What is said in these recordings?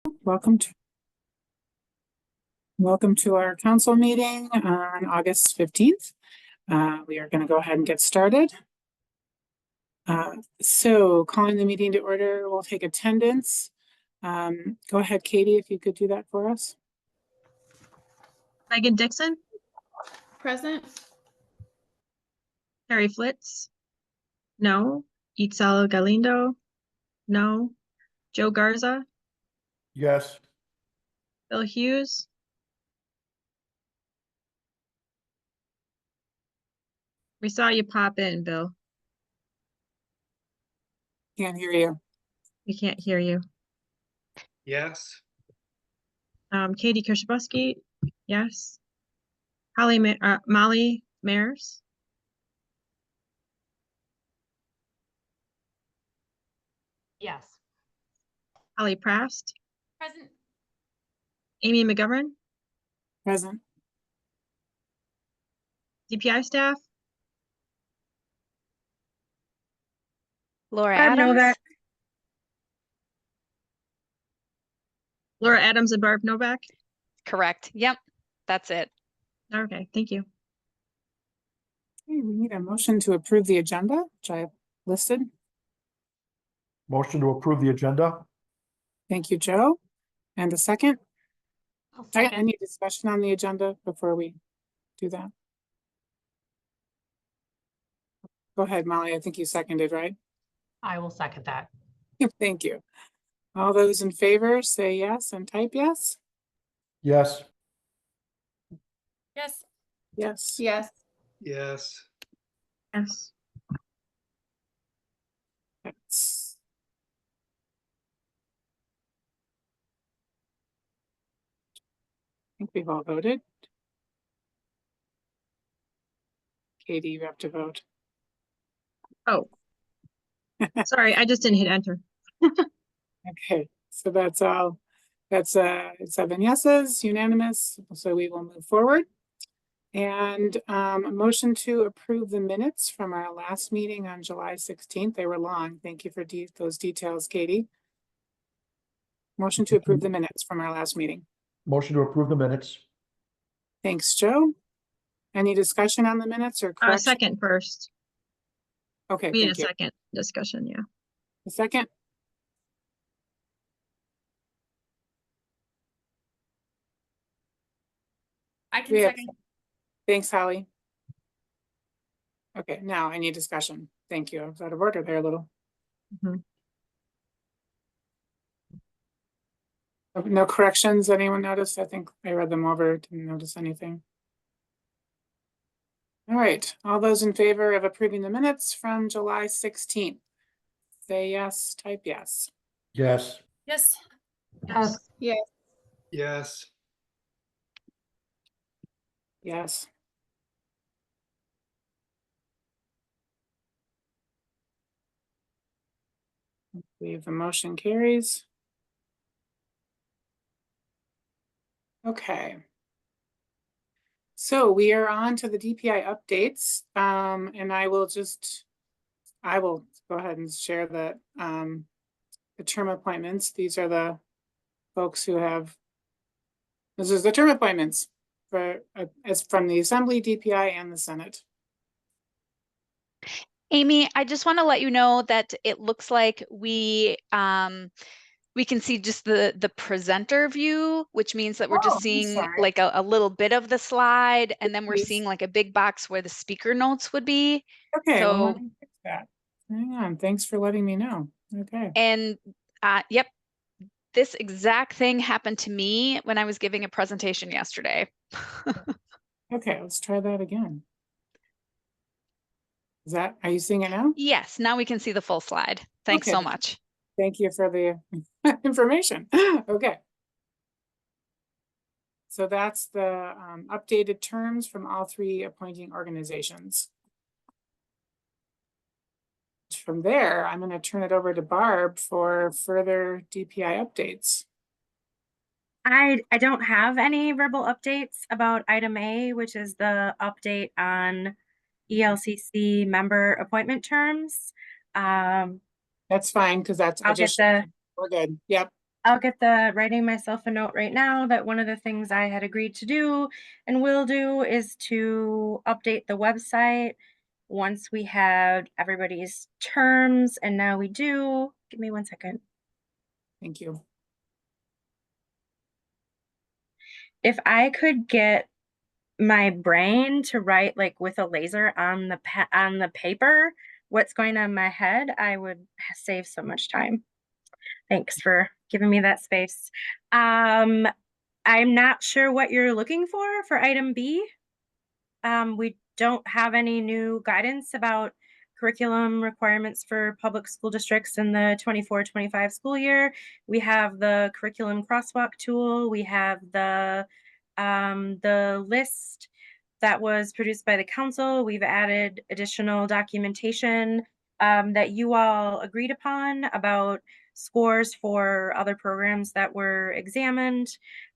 Welcome to our council meeting on August 15th. We are going to go ahead and get started. So calling the meeting to order, we'll take attendance. Go ahead, Katie, if you could do that for us. Megan Dixon, Present. Terry Flitz, no. Itzel Galindo, no. Joe Garza, Yes. Bill Hughes, we saw you pop in, Bill. Can't hear you. We can't hear you. Yes. Katie Kirshabowski, yes. Molly Mayers, Yes. Holly Prast, Present. Amy McGovern, Present. DPI staff, Laura Barb Adams. Novak. Laura Adams and Barb Novak. Correct. Yep. That's it. Okay, thank you. Okay, we need a motion to approve the agenda, which I have listed. Motion to approve the agenda? Thank you, Joe. And a second? I'll second. Any discussion on the agenda before we do that? Go ahead, Molly. I think you seconded, right? I will second that. Thank you. All those in favor say yes and type yes. Yes. Yes. Yes. Yes. Yes. Yes. Yes. I think we've all voted. Katie, you have to vote. Oh, sorry, I just didn't hit enter. Okay, so that's all. That's 7 yeses, unanimous. So we will move forward. And a motion to approve the minutes from our last meeting on July 16th. They were long. Thank you for those details, Katie. Motion to approve the minutes from our last meeting. Motion to approve the minutes? Thanks, Joe. Any discussion on the minutes or correction? Second first. Okay, We need a thank you. second discussion, yeah. A second? I can We have- second. Thanks, Holly. Okay, now I need discussion. Thank you. I was out of order there a little. Mhm. No corrections, anyone notice? I think I read them over, didn't notice anything. All right, all those in favor of approving the minutes from July 16th? Say yes, type yes. Yes. Yes. Yes. Yes. Yes. Yes. I believe the motion carries. Okay. So we are on to the DPI updates, and I will go ahead and share that the term appointments. These are the folks who have. This is the term appointments for as from the Assembly, DPI, and the Senate. Amy, I just want to let you know that it looks like we can see just the presenter view, which means that we're just seeing like a little bit of the slide, and then we're seeing like a big box where the speaker notes would be. Okay, So, well, let me fix that. Hang on, thanks for letting me know. Okay. And yep, this exact thing happened to me when I was giving a presentation yesterday. Okay, let's try that again. Are you seeing it now? Yes, now we can see the full slide. Thanks Okay. so much. Thank you for the information. Okay. So that's the updated terms from all 3 appointing organizations. From there, I'm going to turn it over to Barb for further DPI updates. I don't have any verbal updates about item A, which is the update on ELCC member appointment terms. That's fine, because that's I'll get we're good. Yep. I'll get the writing myself a note right now that one of the things I had agreed to do and will do is to update the website once we had everybody's terms, and now we do. Give me 1 second. Thank you. If I could get my brain to write like with a laser on the paper what's going on in my head, I would save so much time. Thanks for giving me that space. I'm not sure what you're looking for item B. We don't have any new guidance about curriculum requirements for public school districts in the 24-25 school year. We have the curriculum crosswalk tool. We have the list that was produced by the council. We've added additional documentation that you all agreed upon about scores for other programs that were examined.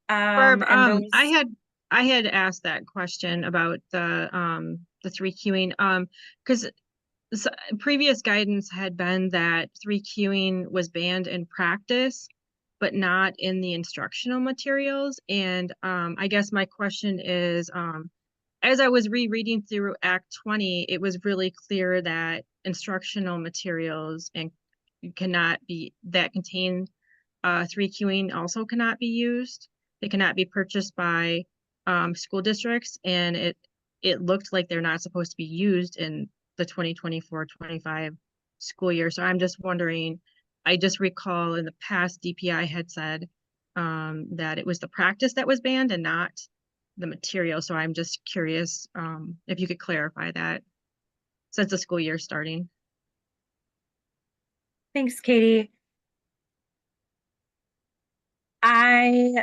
Barb, And those I had asked that question about the 3Qing, because previous guidance had been that 3Qing was banned in practice, but not in the instructional materials. And I guess my question is, as I was rereading through Act 20, it was really clear that instructional materials and that contain 3Qing also cannot be used. They cannot be purchased by school districts, and it looked like they're not supposed to be used in the 2024-25 school year. So I'm just wondering, I just recall in the past DPI had said that it was the practice that was banned and not the material. So I'm just curious if you could clarify that since the school year is starting. Thanks, Katie. I'm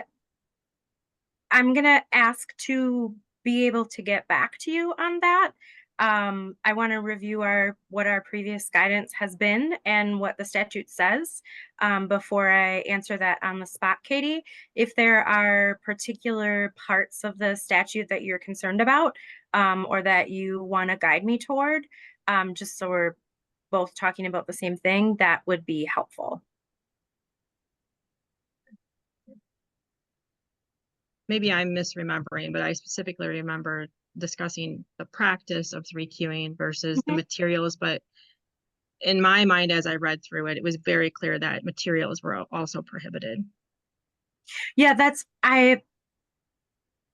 gonna ask to be able to get back to you on that. I want to review what our previous guidance has been and what the statute says before I answer that on the spot, Katie. If there are particular parts of the statute that you're concerned about or that you want to guide me toward, just so we're both talking about the same thing, that would be helpful. Maybe I'm misremembering, but I specifically remember discussing the practice of 3Qing versus the materials. But in my mind, as I read through it, it was very clear that materials were also prohibited. Yeah,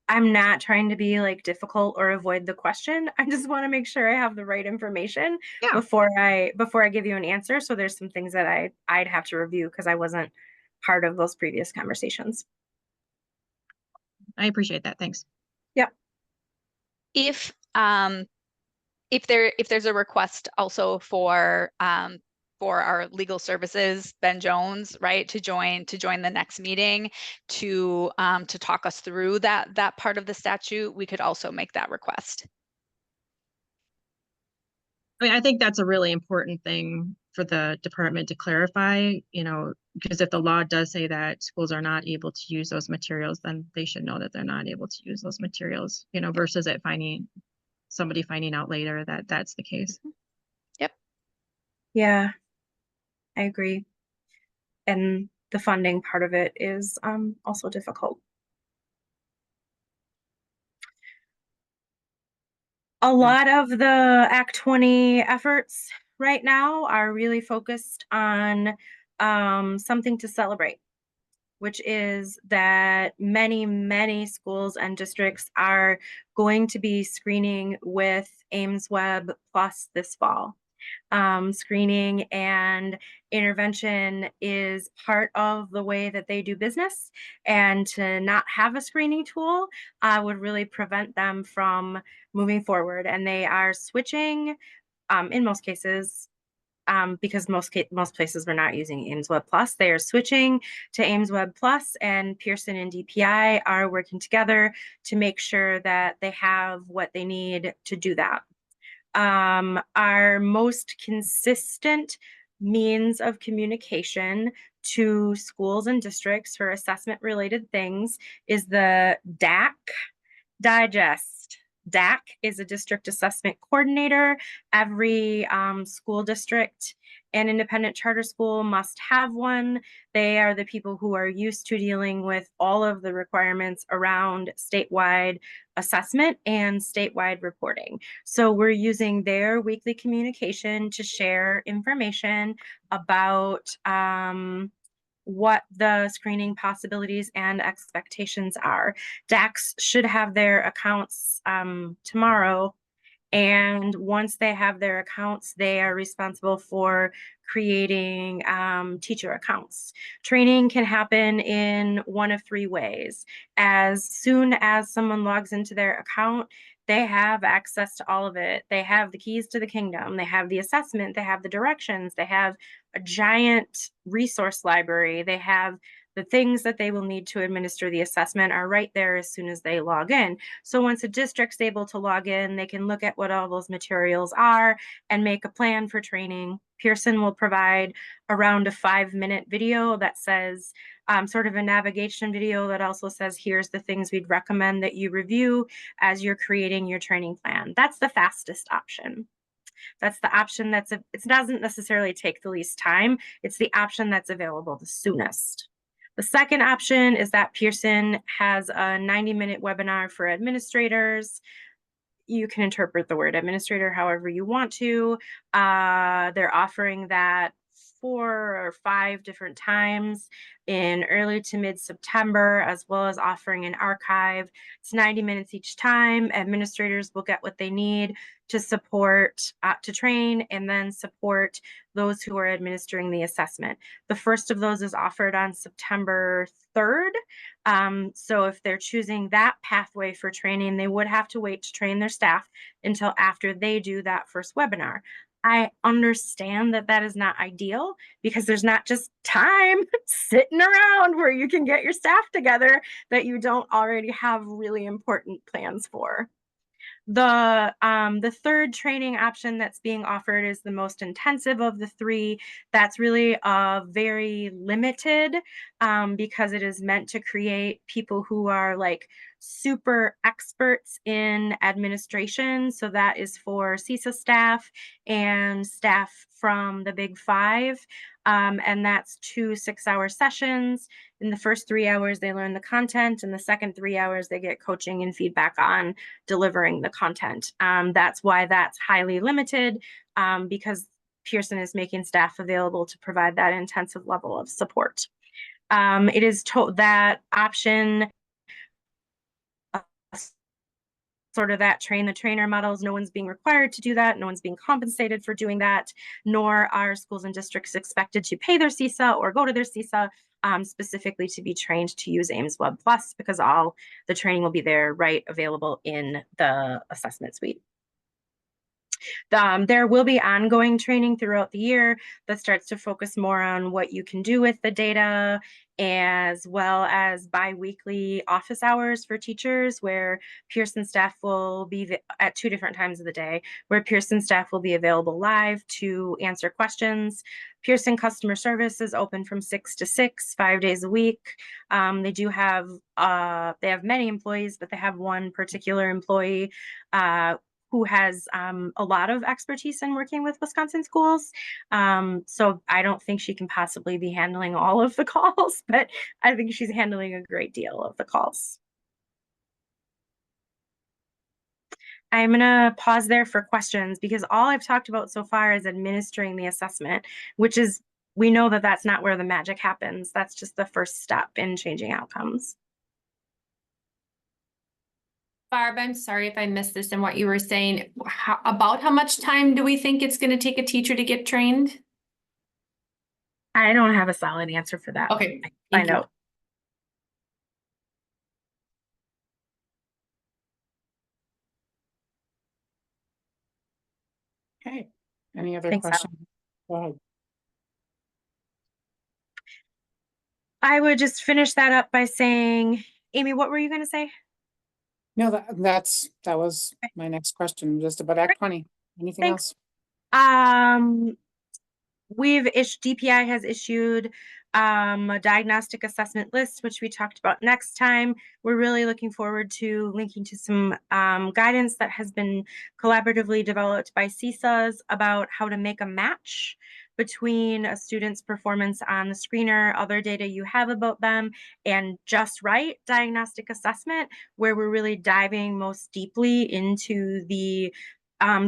I'm not trying to be like difficult or avoid the question. I just want to make sure I have the right information before I give you an answer. So there's some things that I'd have to review because I wasn't part of those previous conversations. I appreciate that. Thanks. Yep. If there's a request also for our legal services, Ben Jones, right, to join the next meeting to talk us through that part of the statute, we could also make that request. I mean, I think that's a really important thing for the department to clarify, because if the law does say that schools are not able to use those materials, then they should know that they're not able to use those materials, versus somebody finding out later that that's the case. Yep. Yeah, I agree. And the funding part of it is also difficult. A lot of the Act 20 efforts right now are really focused on something to celebrate, which is that many schools and districts are going to be screening with Ames Web Plus this fall. Screening and intervention is part of the way that they do business, and to not have a screening tool would really prevent them from moving forward. And they are switching in most cases because most places were not using Ames Web Plus. They are switching to Ames Web Plus, and Pearson and DPI are working together to make sure that they have what they need to do that. Our most consistent means of communication to schools and districts for assessment related things is the DAC Digest. DAC is a district assessment coordinator. Every school district An independent charter school must have one. They are the people who are used to dealing with all of the requirements around statewide assessment and statewide reporting. So we're using their weekly communication to share information about what the screening possibilities and expectations are. DACs should have their accounts tomorrow. And once they have their accounts, they are responsible for creating teacher accounts. Training can happen in one of three ways. As soon as someone logs into their account, they have access to all of it. They have the keys to the kingdom. They have the assessment. They have the directions. They have a giant resource library. They have the things that they will need to administer the assessment are right there as soon as they log in. So once a district's able to log in, they can look at what all those materials are and make a plan for training. Pearson will provide around a 5-minute video that says, sort of a navigation video that also says, here's the things we'd recommend that you review as you're creating your training plan. That's the fastest option. That's the option it doesn't necessarily take the least time. It's the option that's available the soonest. The second option is that Pearson has a 90-minute webinar for administrators. You can interpret the word administrator however you want to. They're offering that 4 or 5 different times in early to mid-September, as well as offering an archive. It's 90 minutes each time. Administrators will get what they need to support, to train and then support those who are administering the assessment. The first of those is offered on September 3rd. So if they're choosing that pathway for training, they would have to wait to train their staff until after they do that first webinar. I understand that that is not ideal because there's not just time sitting around where you can get your staff together that you don't already have really important plans for. The third training option that's being offered is the most intensive of the 3. That's really very limited because it is meant to create people who are like super experts in administration. So that is for CISA staff and staff from the Big 5. And that's 2 6-hour sessions. In the first 3 hours, they learn the content. In the second 3 hours, they get coaching and feedback on delivering the content. That's why that's highly limited because Pearson is making staff available to provide that intensive level of support. It is that option, sort of that train the trainer models. No one's being required to do that. No one's being compensated for doing that, nor are schools and districts expected to pay their CISA or go to their CISA specifically to be trained to use Ames Web Plus, because all the training will be there right available in the assessment suite. There will be ongoing training throughout the year that starts to focus more on what you can do with the data, as well as bi-weekly office hours for teachers, where Pearson staff will be at 2 different times of the day, where Pearson staff will be available live to answer questions. Pearson customer service is open from 6 to 6, 5 days a week. They do have, they have many employees, but they have one particular employee who has a lot of expertise in working with Wisconsin schools. So I don't think she can possibly be handling all of the calls, but I think she's handling a great deal of the calls. I'm gonna pause there for questions because all I've talked about so far is administering the assessment, which is, we know that that's not where the magic happens. That's just the first step in changing outcomes. Barb, I'm sorry if I missed this in what you were saying. About how much time do we think it's going to take a teacher to get trained? I don't have a solid answer for that. Okay, Find out. Okay, any other Thanks, Al. questions? Go ahead. I would just finish that up by saying, Amy, what were you going to say? No, that was my next question, just about Act 20. Anything Thanks. else? DPI has issued a diagnostic assessment list, which we talked about next time. We're really looking forward to linking to some guidance that has been collaboratively developed by CISAs about how to make a match between a student's performance on the screener, other data you have about them, and just right diagnostic assessment, where we're really diving most deeply into the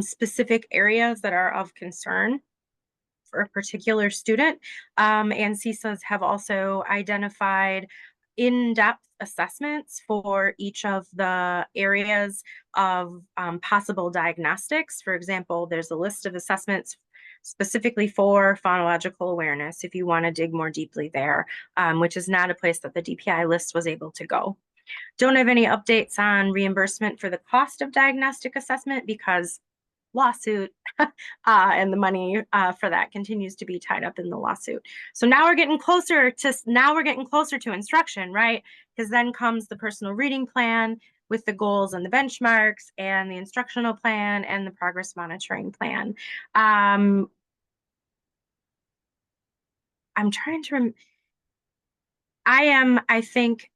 specific areas that are of concern for a particular student. And CISAs have also identified in-depth assessments for each of the areas of possible diagnostics. For example, there's a list of assessments specifically for phonological awareness if you want to dig more deeply there, which is not a place that the DPI list was able to go. Don't have any updates on reimbursement for the cost of diagnostic assessment because lawsuit and the money for that continues to be tied up in the lawsuit. So now we're getting closer to instruction, right? Because then comes the personal reading plan with the goals and the benchmarks and the instructional plan and the progress monitoring plan. I'm trying to I think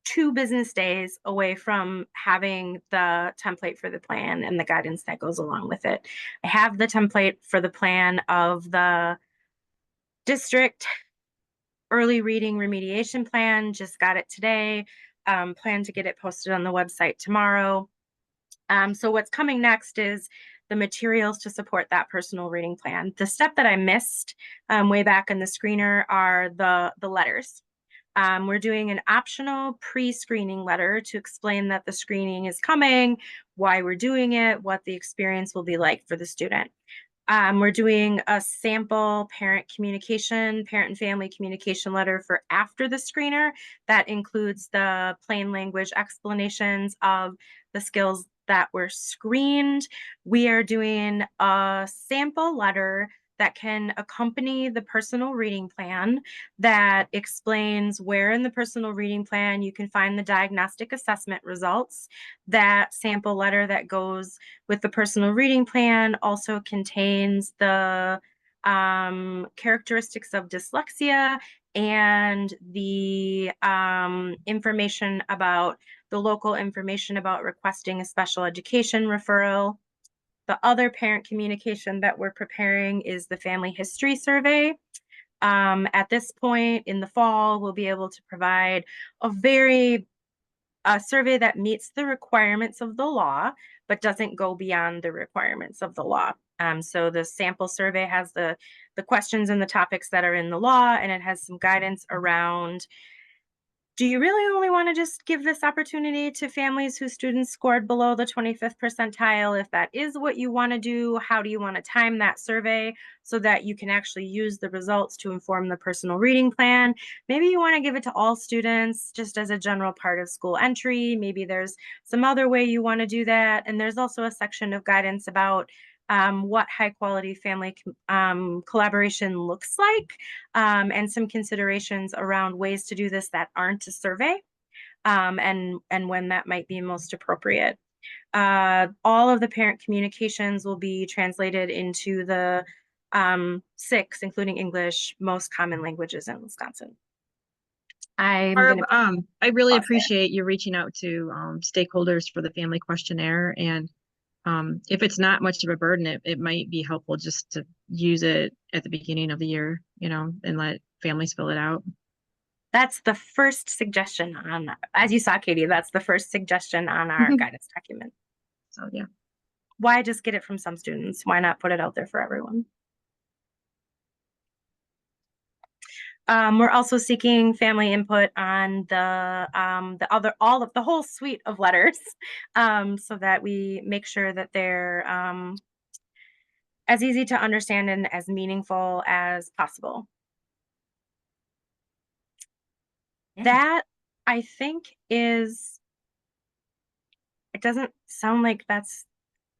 2 business days away from having the template for the plan and the guidance that goes along with it. I have the template for the plan of the district early reading remediation plan, just got it today. Plan to get it posted on the website tomorrow. So what's coming next is the materials to support that personal reading plan. The step that I missed way back in the screener are the letters. We're doing an optional pre-screening letter to explain that the screening is coming, why we're doing it, what the experience will be like for the student. We're doing a sample parent and family communication letter for after the screener that includes the plain language explanations of the skills that were screened. We are doing a sample letter that can accompany the personal reading plan that explains where in the personal reading plan you can find the diagnostic assessment results. That sample letter that goes with the personal reading plan also contains the characteristics of dyslexia and the information about the local information about requesting a special education referral. The other parent communication that we're preparing is the family history survey. At this point in the fall, we'll be able to provide a survey that meets the requirements of the law, but doesn't go beyond the requirements of the law. So the sample survey has the questions and the topics that are in the law, and it has some guidance around, do you really only want to just give this opportunity to families whose students scored below the 25th percentile? If that is what you want to do, how do you want to time that survey so that you can actually use the results to inform the personal reading plan? Maybe you want to give it to all students just as a general part of school entry. Maybe there's some other way you want to do that. And there's also a section of guidance about what high quality family collaboration looks like, and some considerations around ways to do this that aren't a survey, and when that might be most appropriate. All of the parent communications will be translated into the 6, including English, most common languages in Wisconsin. Barb, I really appreciate you reaching out to stakeholders for the family questionnaire, and if it's not much of a burden, it might be helpful just to use it at the beginning of the year, and let families fill it out. That's the first suggestion as you saw, Katie, that's the first suggestion on our guidance document. So yeah. Why just get it from some students? Why not put it out there for everyone? We're also seeking family input on the whole suite of letters, so that we make sure that they're as easy to understand and as meaningful as possible. That, I think, it doesn't sound like that's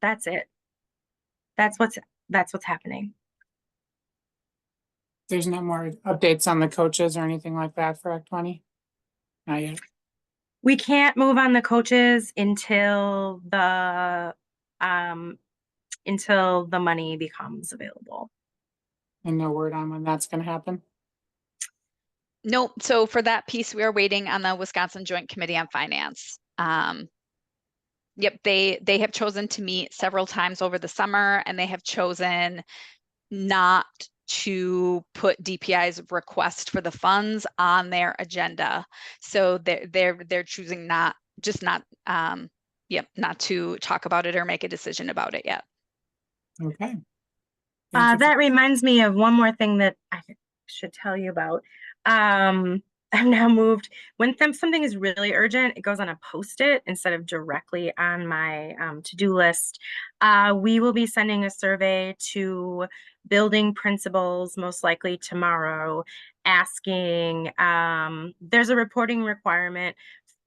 it. That's what's happening. There's no more updates on the coaches or anything like that for Act 20? Not yet. We can't move on the coaches until the money becomes available. And no word on when that's going to happen? Nope. So for that piece, we are waiting on the Wisconsin Joint Committee on Finance. Yep, they have chosen to meet several times over the summer, and they have chosen not to put DPI's request for the funds on their agenda. So they're choosing not to talk about it or make a decision about it yet. Okay. Thank you That reminds me of one more thing that I should tell you about. I've now moved when something is really urgent, it goes on a post-it instead of directly on my to-do list. We will be sending a survey to building principals most likely tomorrow, asking, there's a reporting requirement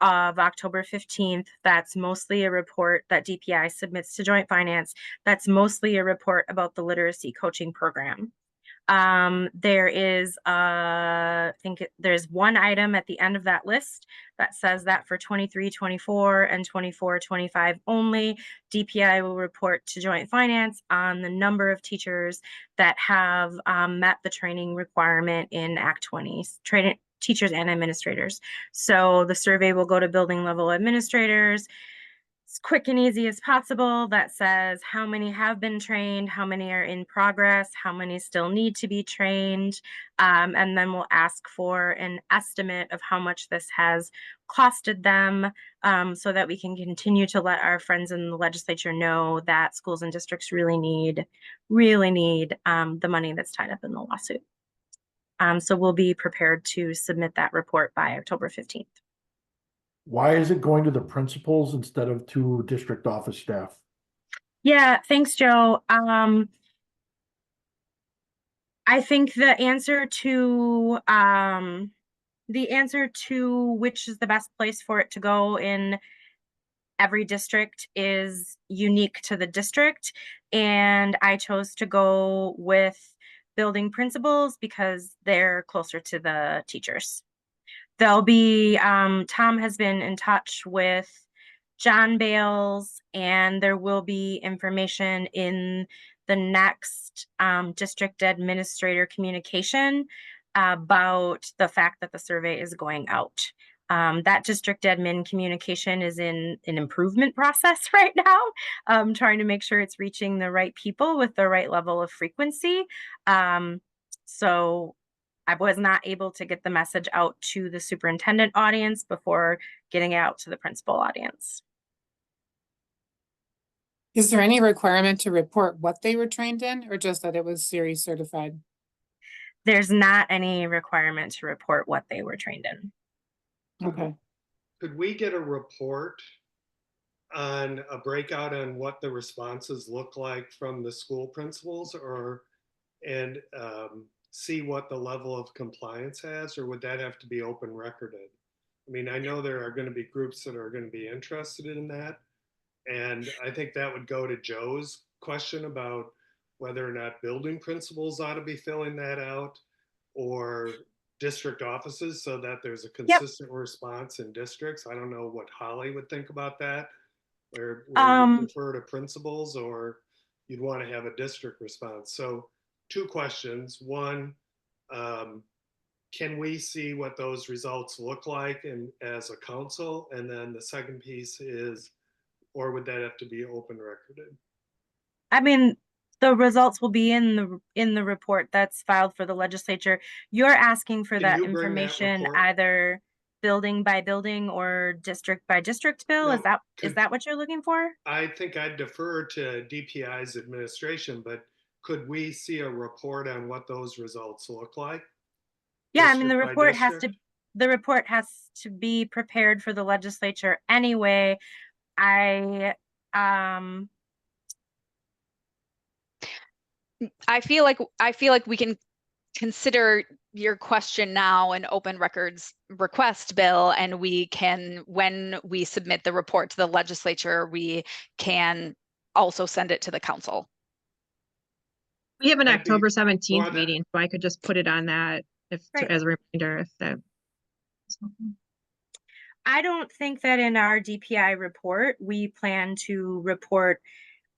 of October 15th. That's mostly a report that DPI submits to Joint Finance. That's mostly a report about the literacy coaching program. There is, I think there's one item at the end of that list that says that for 23-24 and 24-25 only, DPI will report to Joint Finance on the number of teachers that have met the training requirement in Act 20, training teachers and administrators. So the survey will go to building level administrators, as quick and easy as possible, that says how many have been trained, how many are in progress, how many still need to be trained, and then we'll ask for an estimate of how much this has costed them, so that we can continue to let our friends in the legislature know that schools and districts really need the money that's tied up in the lawsuit. So we'll be prepared to submit that report by October 15th. Why is it going to the principals instead of to district office staff? Yeah, thanks, Joe. I think the answer to which is the best place for it to go in every district is unique to the district, and I chose to go with building principals because they're closer to the teachers. There'll be, Tom has been in touch with John Bales, and there will be information in the next district administrator communication about the fact that the survey is going out. That district admin communication is in an improvement process right now, trying to make sure it's reaching the right people with the right level of frequency. So I was not able to get the message out to the superintendent audience before getting it out to the principal audience. Is there any requirement to report what they were trained in, or just that it was series certified? There's not any requirement to report what they were trained in. Okay. Could we get a report on a breakout on what the responses look like from the school principals, and see what the level of compliance has, or would that have to be open recorded? I mean, I know there are going to be groups that are going to be interested in that, and I think that would go to Joe's question about whether or not building principals ought to be filling that out, or district offices, so that there's a consistent response in districts. I don't know what Holly would think about that, where you defer to principals, or you'd want to have a district response. So 2 questions. One, can we see what those results look like as a council? And then the second piece is, or would that have to be open recorded? I mean, the results will be in the report that's filed for the legislature. You're asking for that information either building by building or district by district, Bill? No, is that what you're looking for? I think I'd defer to DPI's administration, but could we see a report on what those results look like? Yeah, I mean, the report has to be prepared for the legislature anyway. I feel like we can consider your question now an open records request, Bill, and we can, when we submit the report to the legislature, we can also send it to the council. We have an October 17th meeting, so I could just put it on that as a reminder if that. I don't think that in our DPI report, we plan to report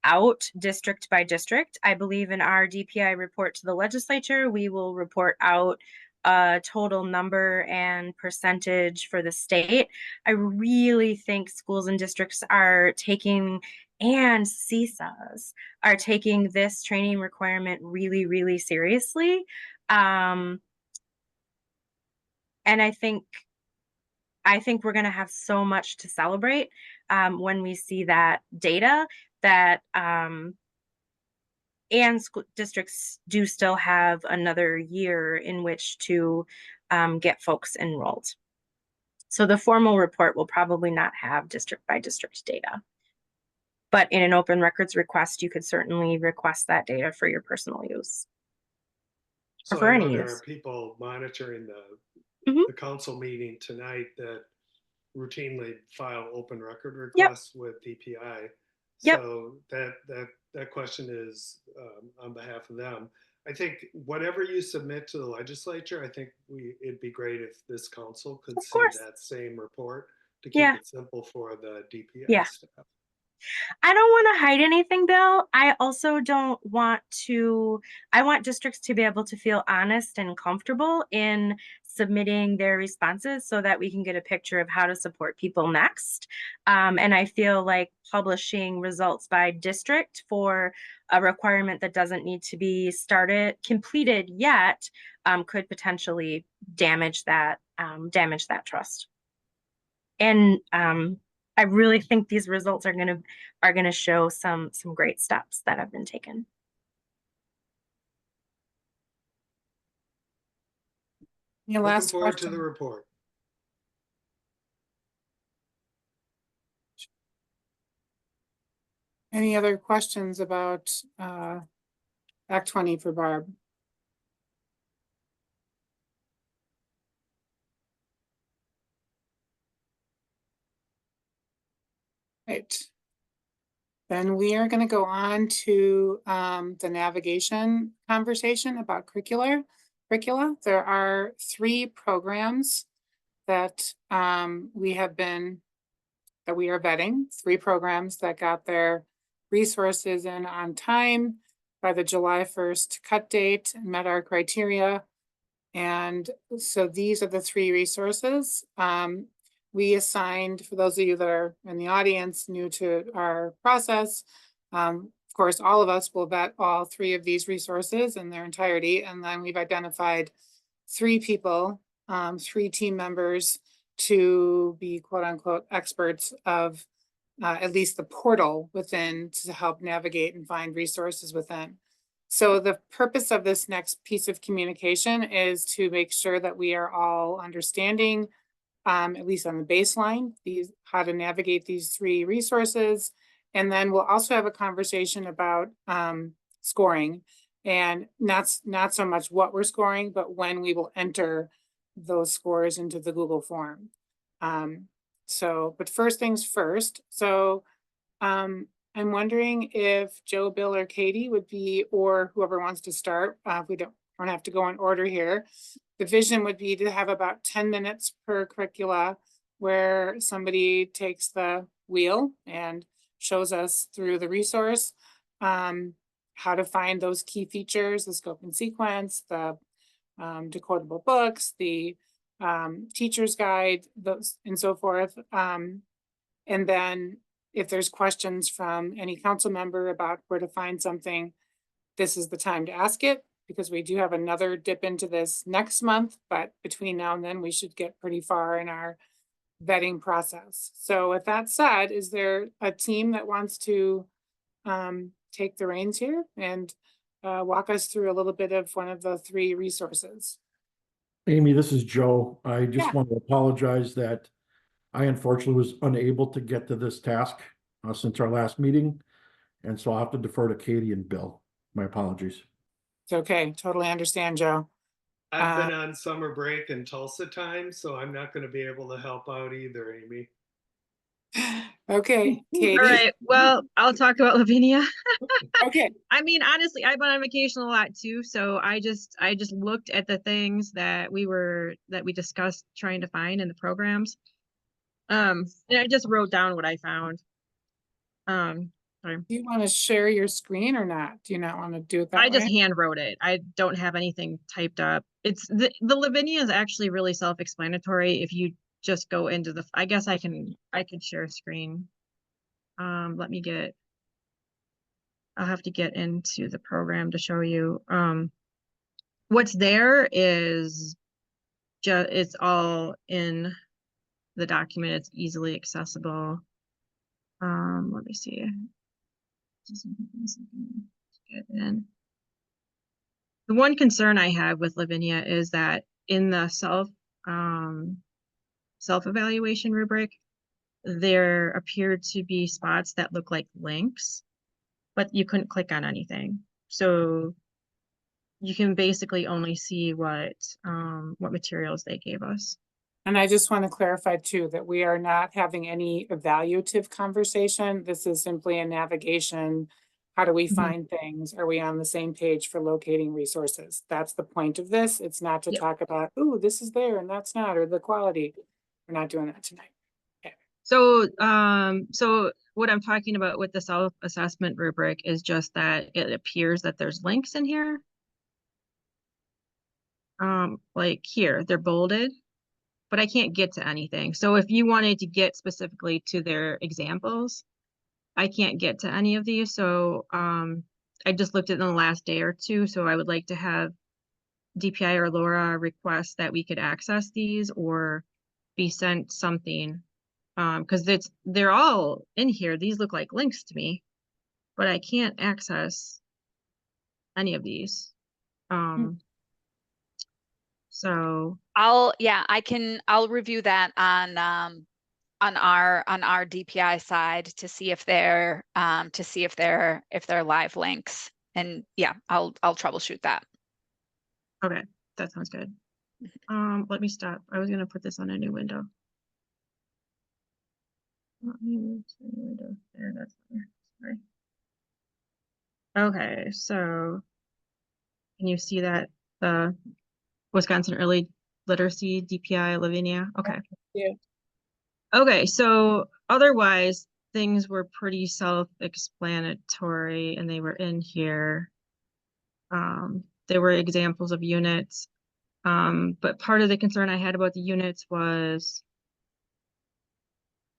out district by district. I believe in our DPI report to the legislature, we will report out a total number and percentage for the state. I really think schools and districts are taking and CISAs are taking this training requirement really, really seriously. And I think we're going to have so much to celebrate when we see that data that and school districts do still have another year in which to get folks enrolled. So the formal report will probably not have district by district data. But in an open records request, you could certainly request that data for your personal use. So for I any know there use. are people monitoring Mhm. the council meeting tonight that routinely file open record Yep. requests with DPI. Yep. So that question is on behalf of them. I think whatever you submit to the legislature, I think it'd be great if this council could Of see course. that same report to keep Yeah. it simple for the DPI Yeah. staff. I don't want to hide anything, Bill. I also don't want to, I want districts to be able to feel honest and comfortable in submitting their responses so that we can get a picture of how to support people next. And I feel like publishing results by district for a requirement that doesn't need to be completed yet, could potentially damage that trust. And I really think these results are gonna show some great steps that have been taken. Your Looking last forward to the question. report. Any other questions about Act 20 for Barb? Right. Then we are going to go on to the navigation conversation about curricula. There are 3 programs that we are vetting, 3 programs that got their resources in on time by the July 1st cut date and met our criteria. And so these are the 3 resources. We assigned, for those of you that are in the audience new to our process, of course, all of us will vet all 3 of these resources in their entirety. And then we've identified 3 people, 3 team members to be quote unquote experts of at least the portal within to help navigate and find resources within. So the purpose of this next piece of communication is to make sure that we are all understanding, at least on the baseline, how to navigate these 3 resources. And then we'll also have a conversation about scoring, and not so much what we're scoring, but when we will enter those scores into the Google form. But first things first. So I'm wondering if Joe, Bill, or Katie would be, or whoever wants to start. We don't have to go in order here. The vision would be to have about 10 minutes per curricula where somebody takes the wheel and shows us through the resource how to find those key features, the scope and sequence, the decodable books, the teacher's guide, those and so forth. And then if there's questions from any council member about where to find something, this is the time to ask it, because we do have another dip into this next month, but between now and then we should get pretty far in our vetting process. So with that said, is there a team that wants to take the reins here and walk us through a little bit of one of the 3 resources? Amy, this is Joe. I just Yeah. want to apologize that I unfortunately was unable to get to this task since our last meeting. And so I'll have to defer to Katie and Bill. My apologies. It's okay. Totally understand, Joe. I've been on summer break in Tulsa time, so I'm not going to be able to help out either, Amy. Okay, Katie. All right, well, I'll talk about Lavinia. Okay. I mean, honestly, I've been on vacation a lot too, so I just looked at the things that we discussed trying to find in the programs. And I just wrote down what I found. Sorry. Do you want to share your screen or not? Do you not want to do it that way? I just hand wrote it. I don't have anything typed up. It's the Lavinia is actually really self-explanatory if you just go into I guess I could share screen. Let me get I'll have to get into the program to show you. What's there is just, it's all in the document. It's easily accessible. Let me see. Just get in. The one concern I have with Lavinia is that in the self-evaluation rubric, there appeared to be spots that look like links, but you couldn't click on anything. So you can basically only see what materials they gave us. And I just want to clarify too, that we are not having any evaluative conversation. This is simply a navigation. How do we Mhm. find things? Are we on the same page for locating resources? That's the point of this. It's not to Yep. talk about, oh, this is there and that's not, or the quality. We're not doing that tonight. So, so what I'm talking about with the self-assessment rubric is just that it appears that there's links in here. Like here, they're bolded, but I can't get to anything. So if you wanted to get specifically to their examples, I can't get to any of these. So, I just looked at them the last day or two. So I would like to have DPI or Laura request that we could access these or be sent something. Because they're all in here. These look like links to me, but I can't access any of these. So I'll review that on our DPI side to see if they're live links. And yeah, I'll troubleshoot that. okay, that sounds good. Let me stop. I was gonna put this on a new window. Let me move to a new window. There, that's better. Sorry. Okay, so can you see that the Wisconsin Early Literacy DPI Lavinia? Okay. Yeah. Okay, so otherwise things were pretty self-explanatory and they were in here. There were examples of units. But part of the concern I had about the units was,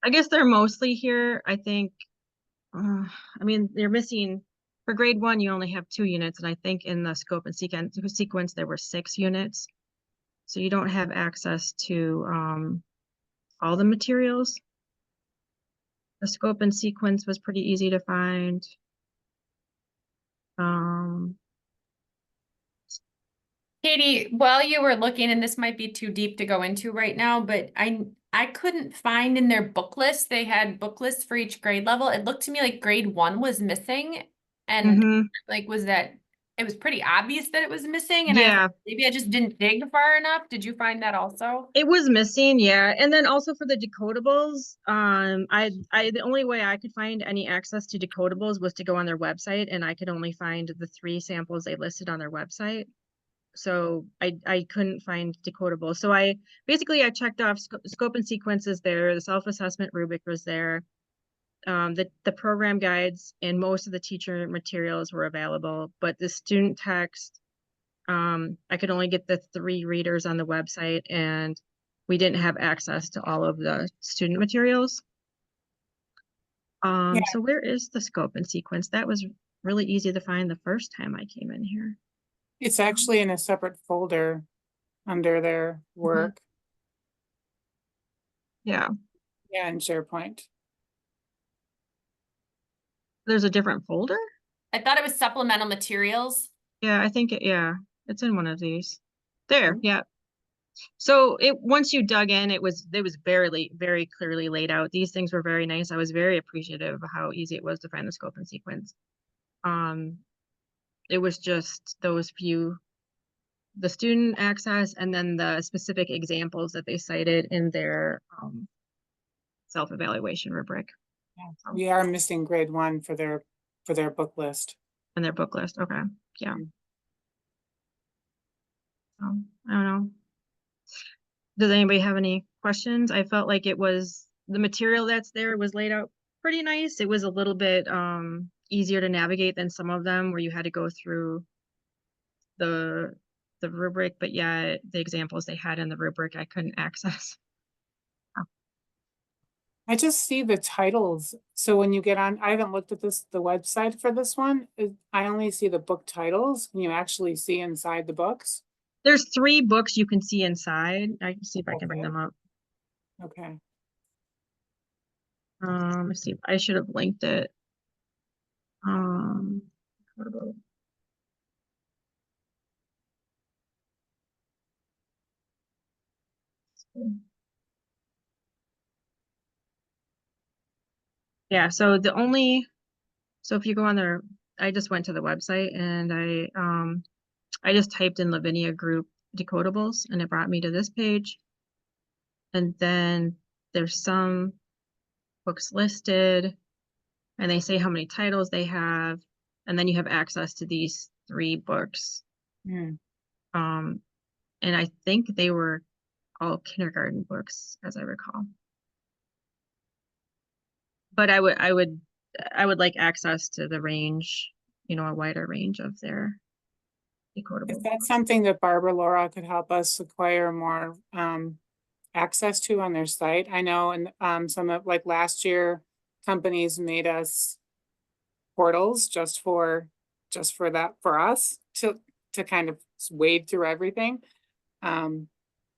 I guess they're mostly here. I think, I mean, they're missing, for grade 1, you only have 2 units. And I think in the scope and sequence, there were 6 units. So you don't have access to all the materials. The scope and sequence was pretty easy to find. Katie, while you were looking, and this might be too deep to go into right now, but I couldn't find in their book list, they had book lists for each grade level. It looked to me like grade 1 was missing. And like, it was pretty obvious that it was missing. And Yeah. maybe I just didn't dig far enough. Did you find that also? It was missing, yeah. And then also for the decodables, the only way I could find any access to decodables was to go on their website, and I could only find the 3 samples they listed on their website. So I couldn't find decodable. So I checked off scope and sequences there. The self-assessment rubric was there. The program guides and most of the teacher materials were available, but the student text, I could only get the 3 readers on the website, and we didn't have access to all of the student materials. Yeah. So where is the scope and sequence? That was really easy to find the first time I came in here. It's actually in a separate folder under their work. Yeah. Yeah, in SharePoint. There's a different folder? I thought it was supplemental materials. Yeah, I think it's in one of these. There, yeah. So once you dug in, it was very clearly laid out. These things were very nice. I was very appreciative of how easy it was to find the scope and sequence. It was just those few, the student access and then the specific examples that they cited in their self-evaluation rubric. Yeah. We are missing grade 1 for their book list. In their book list. Okay. Yeah. I don't know. Does anybody have any questions? I felt like the material that's there was laid out pretty nice. It was a little bit easier to navigate than some of them where you had to go through the rubric, but yeah, the examples they had in the rubric I couldn't access. I just see the titles. So when you get on, I haven't looked at the website for this one. I only see the book titles. Can you actually see inside the books? There's 3 books you can see inside. I can see if I can bring Okay. them up. Okay. Let's see. I should have linked it. What about? Yeah, so if you go on there, I just went to the website and I just typed in Lavinia Group decodables and it brought me to this page. And then there's some books listed and they say how many titles they have. And then you have access to these 3 books. Hmm. And I think they were all kindergarten books, as I recall. But I would like access to the range, a wider range of their decodable Is that books. something that Barbara Laura could help us acquire more access to on their site? I know, and some of, like last year, companies made us portals just for that, for us to kind of wade through everything.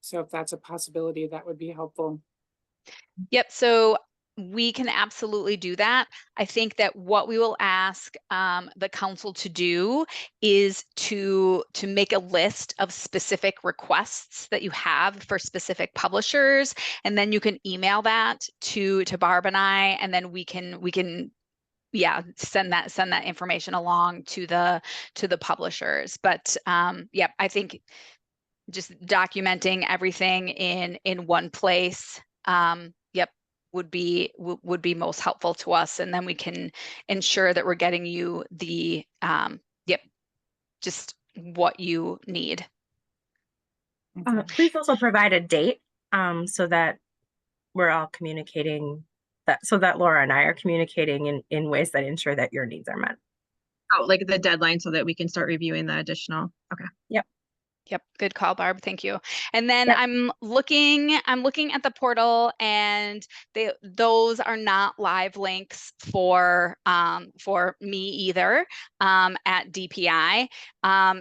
So if that's a possibility, that would be helpful. Yep, so we can absolutely do that. I think that what we will ask the council to do is to make a list of specific requests that you have for specific publishers, and then you can email that to Barb and I, and then we can yeah, send that information along to the publishers. But yep, I think just documenting everything in one place, yep, would be most helpful to us, and then we can ensure that we're getting you the yep, just what you need. Okay. Please also provide a date so that we're all communicating that, so that Laura and I are communicating in ways that ensure that your needs are met. Oh, like the deadline so that we can start reviewing the additional. Okay. Yep, good call, Barb. Thank you. And then Yep. I'm looking at the portal, and those are not live links for me either at DPI.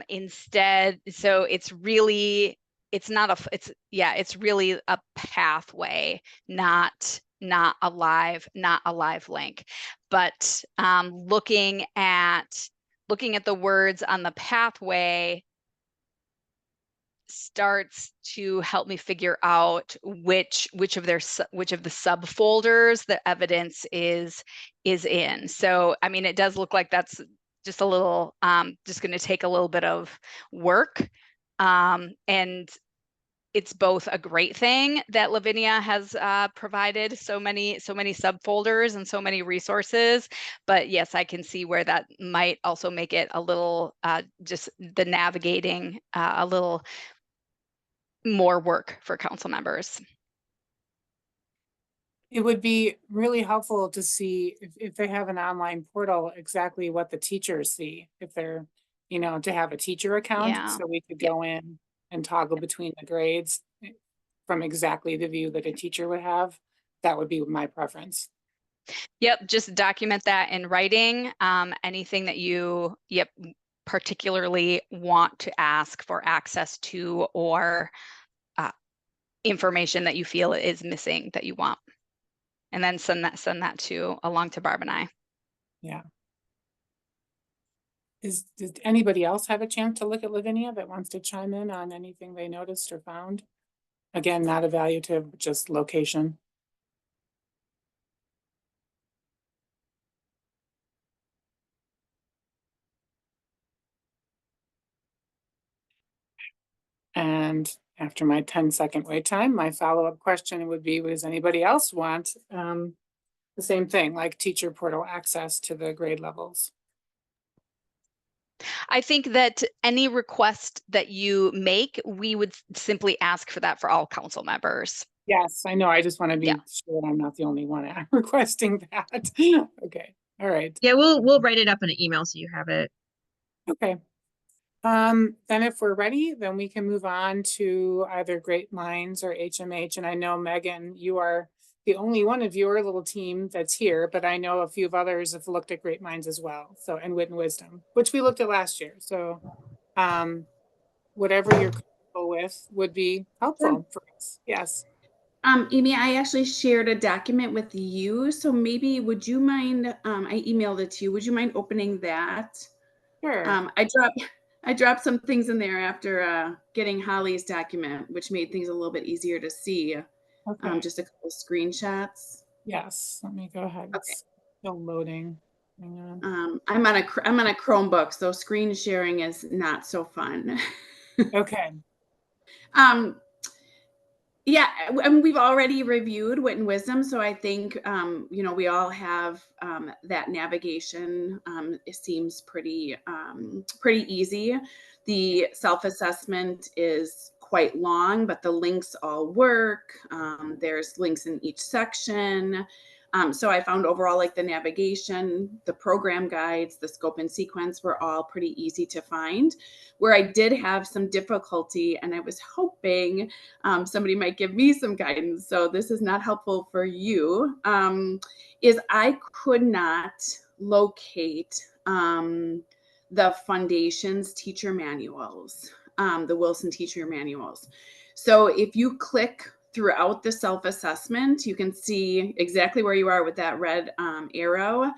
Instead, so it's really a pathway, not a live link. But looking at the words on the pathway starts to help me figure out which of the subfolders the evidence is in. So I mean, it does look like that's just a little just going to take a little bit of work, and it's both a great thing that Lavinia has provided so many subfolders and so many resources, but yes, I can see where that might also make it a little just the navigating a little more work for council members. It would be really helpful to see if they have an online portal, exactly what the teachers see, if they're, to have a teacher account. Yeah. So we could go in and toggle between the grades from exactly the view that a teacher would have. That would be my preference. Yep, just document that in writing. Anything that you, particularly want to ask for access to, or information that you feel is missing that you want, and then send that along to Barb and I. Yeah. Does anybody else have a chance to look at Lavinia that wants to chime in on anything they noticed or found? Again, not evaluative, just location. And after my 10-second wait time, my follow-up question would be, does anybody else want the same thing, like teacher portal access to the grade levels? I think that any request that you make, we would simply ask for that for all council members. Yes, I know. I just want to be sure I'm not the only one requesting that. Okay. All right. Yeah, we'll write it up in an email so you have it. Okay. Then if we're ready, then we can move on to either Great Minds or HMH. And I know, Megan, you are the only one of your little team that's here, but I know a few of others have looked at Great Minds as well. So, and Wit and Wisdom, which we looked at last year. So, whatever you're comfortable with would be helpful for us. Yes. Amy, I actually shared a document with you, so maybe would you mind, I emailed it to you, would you mind opening that? Sure. I dropped some things in there after getting Holly's document, which made things a little bit easier to see. Okay. Just a couple screenshots. Yes. Let me go ahead. Okay. It's still loading. Hang on. I'm on a Chromebook, so screen sharing is not so fun. Okay. Yeah, I mean, we've already reviewed Wit and Wisdom, so I think you know, we all have that navigation. It seems pretty easy. The self-assessment is quite long, but the links all work. There's links in each section. So I found overall, like the navigation, the program guides, the scope and sequence were all pretty easy to find. Where I did have some difficulty, and I was hoping somebody might give me some guidance, so this is not helpful for you, is I could not locate the Foundation's teacher manuals, the Wilson teacher manuals. So if you click throughout the self-assessment, you can see exactly where you are with that red arrow.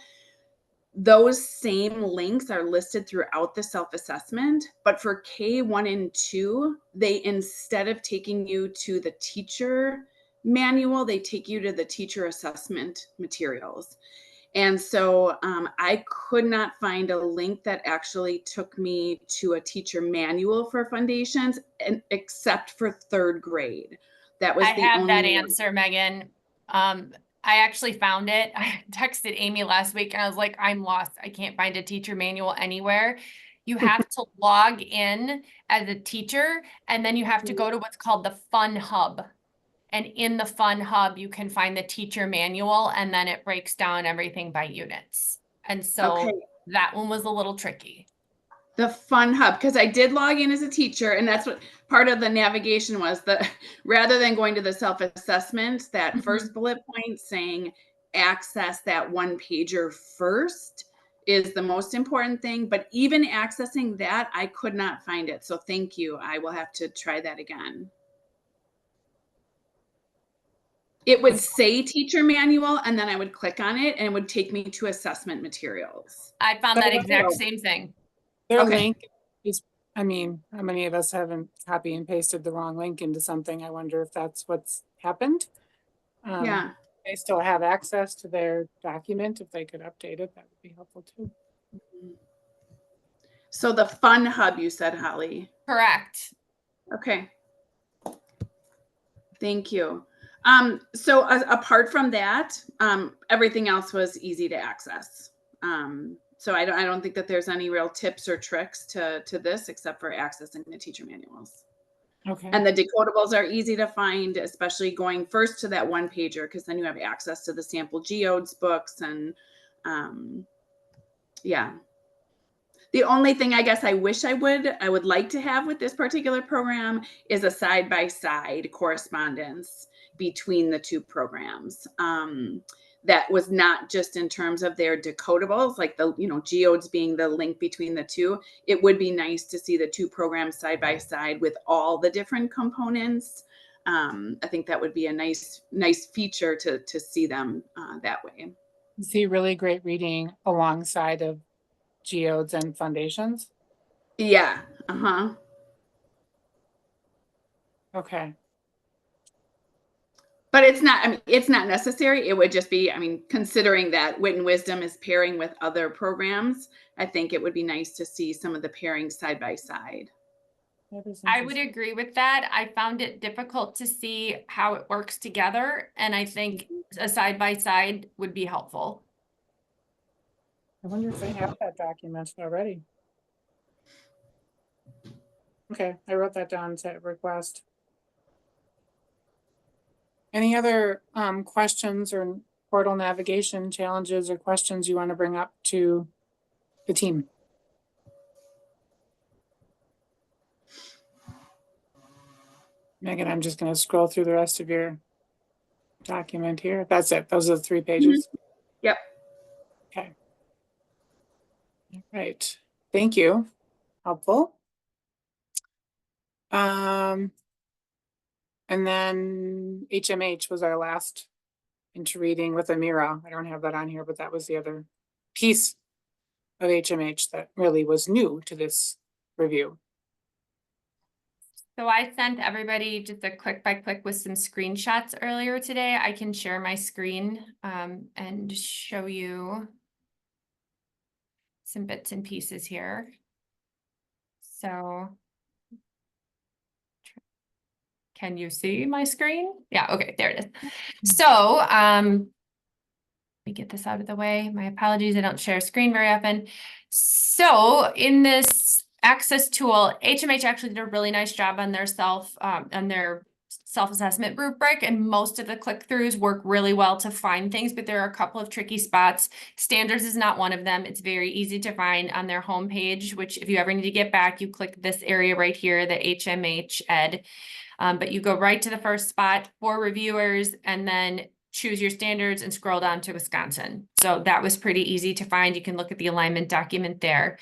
Those same links are listed throughout the self-assessment, but for K1 and 2, they, instead of taking you to the teacher manual, they take you to the teacher assessment materials. And so I could not find a link that actually took me to a teacher manual for Foundations, and except for 3rd grade. That was I the have only that one. answer, Megan. I actually found it. I texted Amy last week and I was like, I'm lost. I can't find a teacher manual anywhere. You have to log in as a teacher, and then you have to go to what's called the Fun Hub. And in the Fun Hub, you can find the teacher manual, and then it breaks down everything by units. And so Okay. that one was a little tricky. The Fun Hub, because I did log in as a teacher, and that's what part of the navigation was, that rather than going to the self-assessment, that first bullet point saying access that one pager first is the most important thing. But even accessing that, I could not find it. So thank you. I will have to try that again. It would say teacher manual, and then I would click on it and it would take me to assessment materials. I found But that it exact also- same thing. Their Okay. link is, I mean, how many of us haven't copy and pasted the wrong link into something? I wonder if that's what's happened. Yeah. They still have access to their document. If they could update it, that would be helpful too. So the Fun Hub, you said, Holly. Correct. Okay. Thank you. So apart from that, everything else was easy to access. So I don't think that there's any real tips or tricks to this, except for accessing the teacher manuals. Okay. And the decodables are easy to find, especially going first to that one pager, because then you have access to the sample geodes books and yeah. The only thing I guess I wish I would like to have with this particular program is a side-by-side correspondence between the two programs. That was not just in terms of their decodables, like the, you know, geodes being the link between the two. It would be nice to see the two programs side by side with all the different components. I think that would be a nice feature to see them that way. See really great reading alongside of geodes and foundations. Yeah. Uh-huh. Okay. But it's not, I mean, it's not necessary. It would just be, I mean, considering that Wit and Wisdom is pairing with other programs, I think it would be nice to see some of the pairings side by side. I would agree with that. I found it difficult to see how it works together, and I think a side by side would be helpful. I wonder if they have that document already. Okay, I wrote that down to request. Any other questions or portal navigation challenges or questions you want to bring up to the team? Megan, I'm just going to scroll through the rest of your document here. That's it. Those are the 3 pages. Yep. Okay. All right. Thank you. Helpful. And then HMH was our last into reading with Amira. I don't have that on here, but that was the other piece of HMH that really was new to this review. So I sent everybody just a click by click with some screenshots earlier today. I can share my screen and show you some bits and pieces here. So can you see my screen? Yeah, okay, there it is. So let me get this out of the way. My apologies, I don't share a screen very often. So in this access tool, HMH actually did a really nice job on their self-assessment rubric, and most of the click-throughs work really well to find things, but there are a couple of tricky spots. Standards is not one of them. It's very easy to find on their homepage, which if you ever need to get back, you click this area right here, the HMH Ed. But you go right to the first spot for reviewers and then choose your standards and scroll down to Wisconsin. So that was pretty easy to find. You can look at the alignment document there.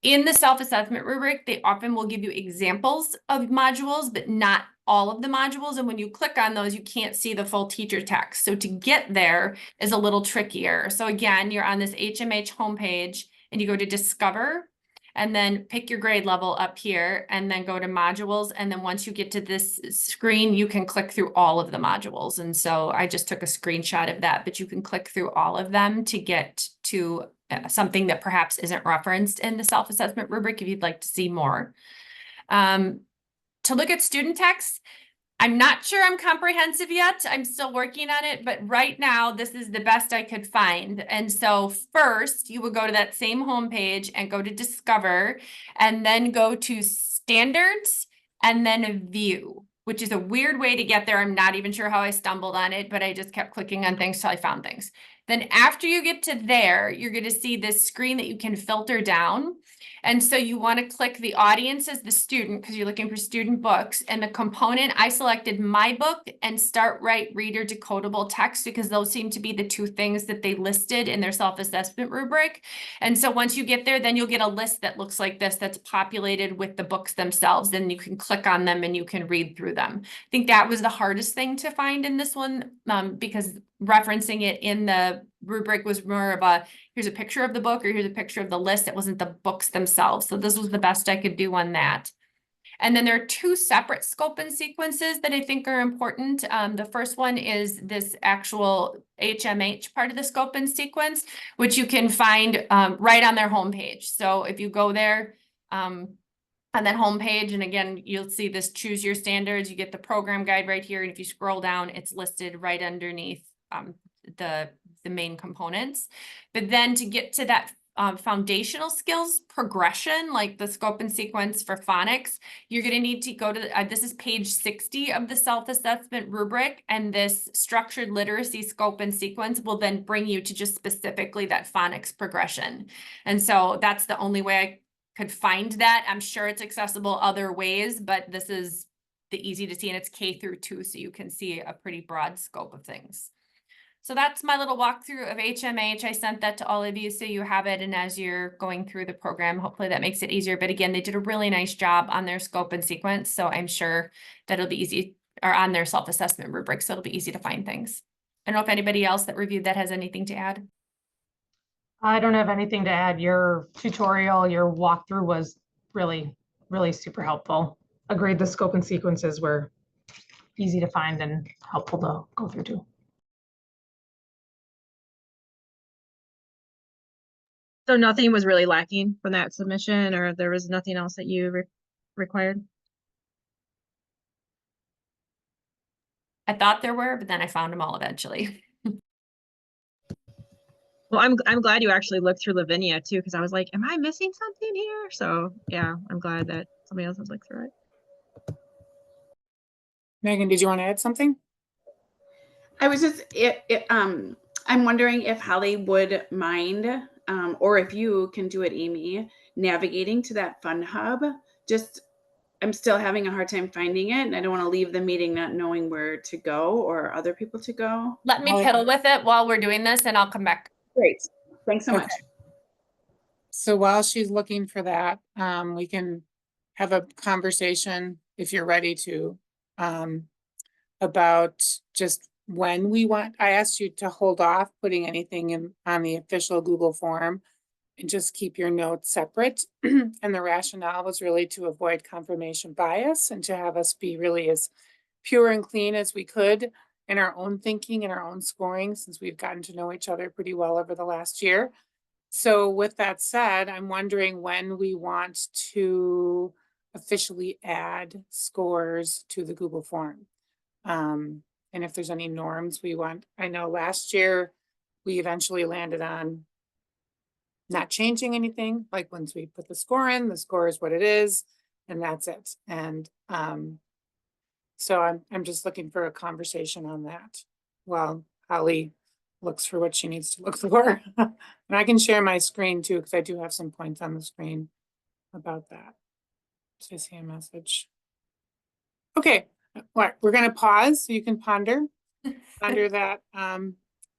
In the self-assessment rubric, they often will give you examples of modules, but not all of the modules. And when you click on those, you can't see the full teacher text. So to get there is a little trickier. So again, you're on this HMH homepage and you go to Discover and then pick your grade level up here and then go to modules. And then once you get to this screen, you can click through all of the modules. And so I just took a screenshot of that, but you can click through all of them to get to something that perhaps isn't referenced in the self-assessment rubric if you'd like to see more. To look at student text, I'm not sure I'm comprehensive yet. I'm still working on it, but right now this is the best I could find. And so first you would go to that same homepage and go to Discover and then go to Standards and then View, which is a weird way to get there. I'm not even sure how I stumbled on it, but I just kept clicking on things till I found things. Then after you get to there, you're going to see this screen that you can filter down. And so you want to click the audience as the student because you're looking for student books, and the component, I selected my book and Start Right Reader Decodable Text because those seem to be the 2 things that they listed in their self-assessment rubric. And so once you get there, then you'll get a list that looks like this that's populated with the books themselves. Then you can click on them and you can read through them. I think that was the hardest thing to find in this one because referencing it in the rubric was more of a, here's a picture of the book or here's a picture of the list. It wasn't the books themselves. So this was the best I could do on that. And then there are 2 separate scope and sequences that I think are important. The first one is this actual HMH part of the scope and sequence, which you can find right on their homepage. So if you go there on that homepage, and again, you'll see this choose your standards, you get the program guide right here. And if you scroll down, it's listed right underneath the main components. But then to get to that foundational skills progression, like the scope and sequence for phonics, you're going to need to go to, this is page 60 of the self-assessment rubric, and this structured literacy scope and sequence will then bring you to just specifically that phonics progression. And so that's the only way I could find that. I'm sure it's accessible other ways, but this is the easy to see, and it's K through 2, so you can see a pretty broad scope of things. So that's my little walkthrough of HMH. I sent that to all of you so you have it. And as you're going through the program, hopefully that makes it easier. But again, they did a really nice job on their scope and sequence. So I'm sure that it'll be easy, or on their self-assessment rubric. So it'll be easy to find things. I don't know if anybody else that reviewed that has anything to add. I don't have anything to add. Your tutorial, your walkthrough was really, really super helpful. Agreed, the scope and sequences were easy to find and helpful to go through too. So nothing was really lacking from that submission, or there was nothing else that you required? I thought there were, but then I found them all eventually. Well, I'm glad you actually looked through Lavinia too, because I was like, am I missing something here? So yeah, I'm glad that somebody else has looked through it. Megan, did you want to add something? I was just, I'm wondering if Holly would mind, or if you can do it, Amy, navigating to that Fun Hub. Just I'm still having a hard time finding it, and I don't want to leave the meeting not knowing where to go or other people to go. Let me Holly- piddle with it while we're doing this and I'll come back. Great. Thanks so Okay. much. So while she's looking for that, we can have a conversation if you're ready to, about just when we want. I asked you to hold off putting anything in on the official Google form and just keep your notes separate. And the rationale was really to avoid confirmation bias and to have us be really as pure and clean as we could in our own thinking and our own scoring, since we've gotten to know each other pretty well over the last year. So with that said, I'm wondering when we want to officially add scores to the Google form. And if there's any norms we want. I know last year we eventually landed on not changing anything. Like once we put the score in, the score is what it is, and that's it. And so I'm just looking for a conversation on that. While Holly looks for what she needs to look for. And I can share my screen too, because I do have some points on the screen about that. So I see a message. Okay, what we're gonna pause so you can ponder that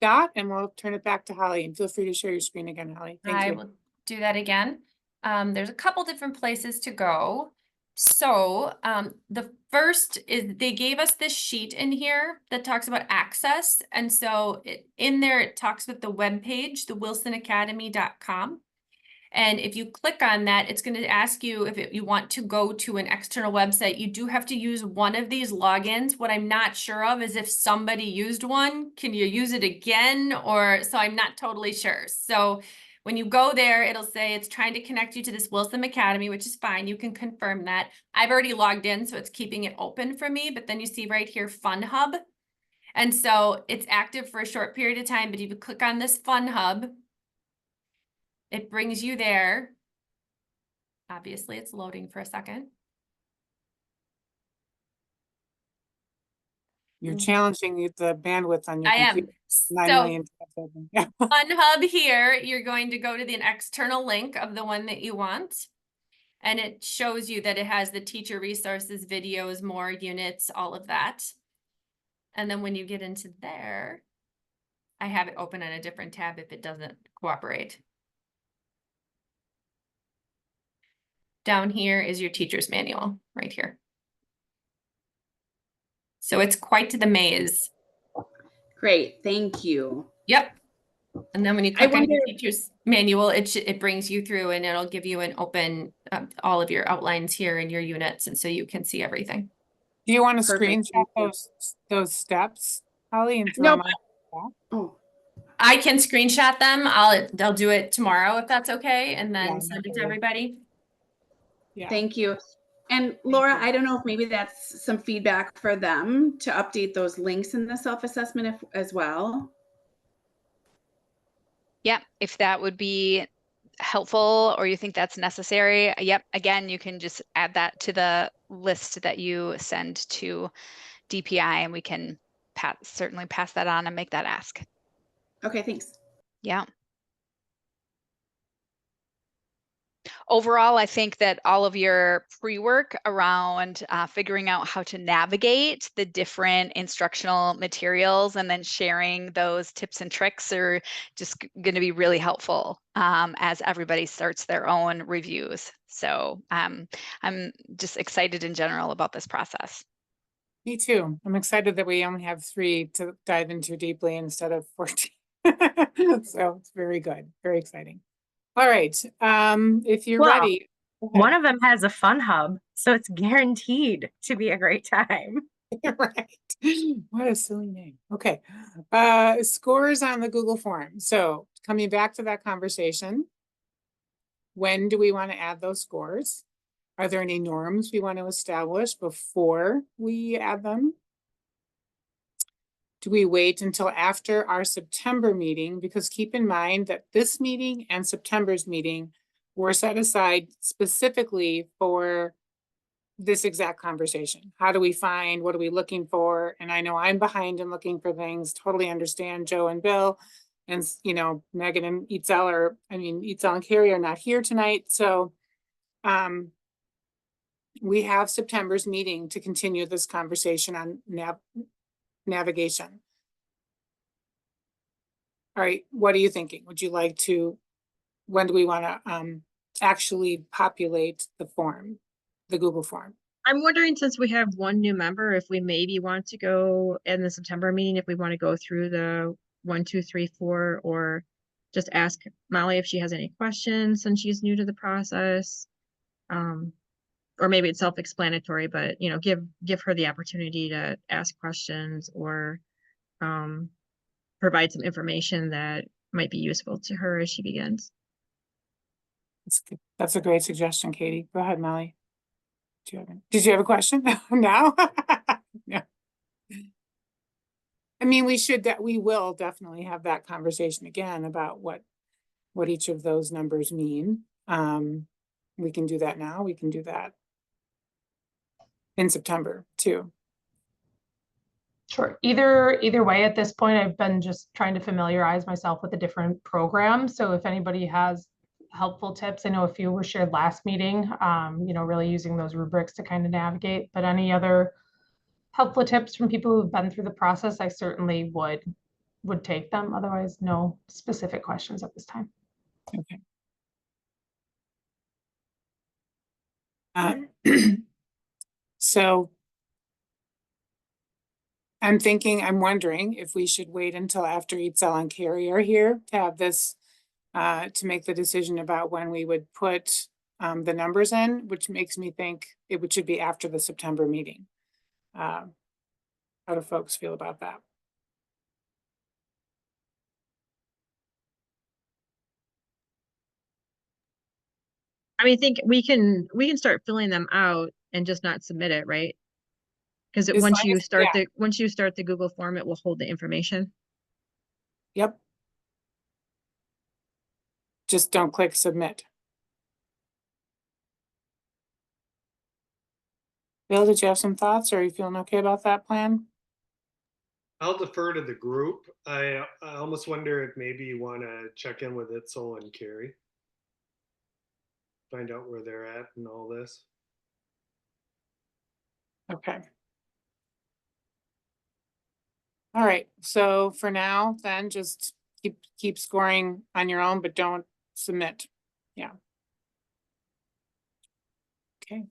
dot, and we'll turn it back to Holly, and feel free to share your screen again, Holly. Thank I you. will do that again. There's a couple different places to go. So the first is they gave us this sheet in here that talks about access. And so in there, it talks about the webpage, the wilsonacademy.com. And if you click on that, it's going to ask you if you want to go to an external website. You do have to use one of these logins. What I'm not sure of is if somebody used one, can you use it again? Or so I'm not totally sure. So when you go there, it'll say it's trying to connect you to this Wilson Academy, which is fine. You can confirm that. I've already logged in, so it's keeping it open for me. But then you see right here, Fun Hub. And so it's active for a short period of time. But if you click on this Fun Hub, it brings you there. Obviously, it's loading for a second. You're challenging the bandwidth on your I am. computer. 9 So million tabs open. Yeah. Fun Hub here, you're going to go to the external link of the one that you want. And it shows you that it has the teacher resources, videos, more units, all of that. And then when you get into there, I have it open on a different tab if it doesn't cooperate. Down here is your teacher's manual right here. So it's quite the maze. Great, thank you. Yep. And then when you click on your wonder- teacher's manual, it brings you through and it'll give you an open, all of your outlines here and your units. And so you can see everything. Do you want to Perfect, screenshot thank you. those steps, Holly, and throw No, them on? Oh, I can screenshot them. They'll do it tomorrow if that's okay. And then Yeah, send it no to everybody. Yeah. thank you. And Laura, you. I don't know if maybe that's some feedback for them to update those links in the self-assessment as well. Yep, if that would be helpful or you think that's necessary, yep, again, you can just add that to the list that you send to DPI and we can certainly pass that on and make that ask. Okay, thanks. Yeah. Overall, I think that all of your pre-work around figuring out how to navigate the different instructional materials and then sharing those tips and tricks are just going to be really helpful as everybody starts their own reviews. So I'm just excited in general about this process. Me too. I'm excited that we only have 3 to dive into deeply instead of 14. So it's very good, very exciting. All right, if you're Well, ready. go ahead. One of them has a fun hub, so it's guaranteed to be a great time. Right. What a silly name. Okay. Scores on the Google form. So coming back to that conversation, when do we want to add those scores? Are there any norms we want to establish before we add them? Do we wait until after our September meeting? Because keep in mind that this meeting and September's meeting were set aside specifically for this exact conversation. How do we find, what are we looking for? And I know I'm behind in looking for things, totally understand Joe and Bill. And you know, Megan and Itzel and Carrie are not here tonight. So we have September's meeting to continue this conversation on navigation. All right, what are you thinking? Would you like to, when do we want to actually populate the form, the Google form? I'm wondering, since we have one new member, if we maybe want to go in the September meeting, if we want to go through the 1, 2, 3, 4, or just ask Molly if she has any questions since she's new to the process. Or maybe it's self-explanatory, but you know, give her the opportunity to ask questions or provide some information that might be useful to her as she begins. That's a great suggestion, Katie. Go ahead, Molly. Did you have a question? No? No. I mean, we will definitely have that conversation again about what each of those numbers mean. We can do that now. We can do that in September too. Sure. Either way, at this point, I've been just trying to familiarize myself with the different programs. So if anybody has helpful tips, I know a few were shared last meeting, you know, really using those rubrics to kind of navigate, but any other helpful tips from people who've been through the process, I certainly would take them. Otherwise, no specific questions at this time. Okay. So I'm wondering if we should wait until after ELCC and Carrie are here to have this, to make the decision about when we would put the numbers in, which makes me think it should be after the September meeting. How do folks feel about that? I mean, I think we can start filling them out and just not submit it, right? Because once you start the Google form, it will hold the information. Yep. Just don't click submit. Bill, did you have some thoughts, or are you feeling okay about that plan? I'll defer to the group. I almost wonder if maybe you want to check in with Itzel and Carrie. Find out where they're at and all this. Okay. All right, so for now, then just keep scoring on your own, but don't submit. Yeah. Okay.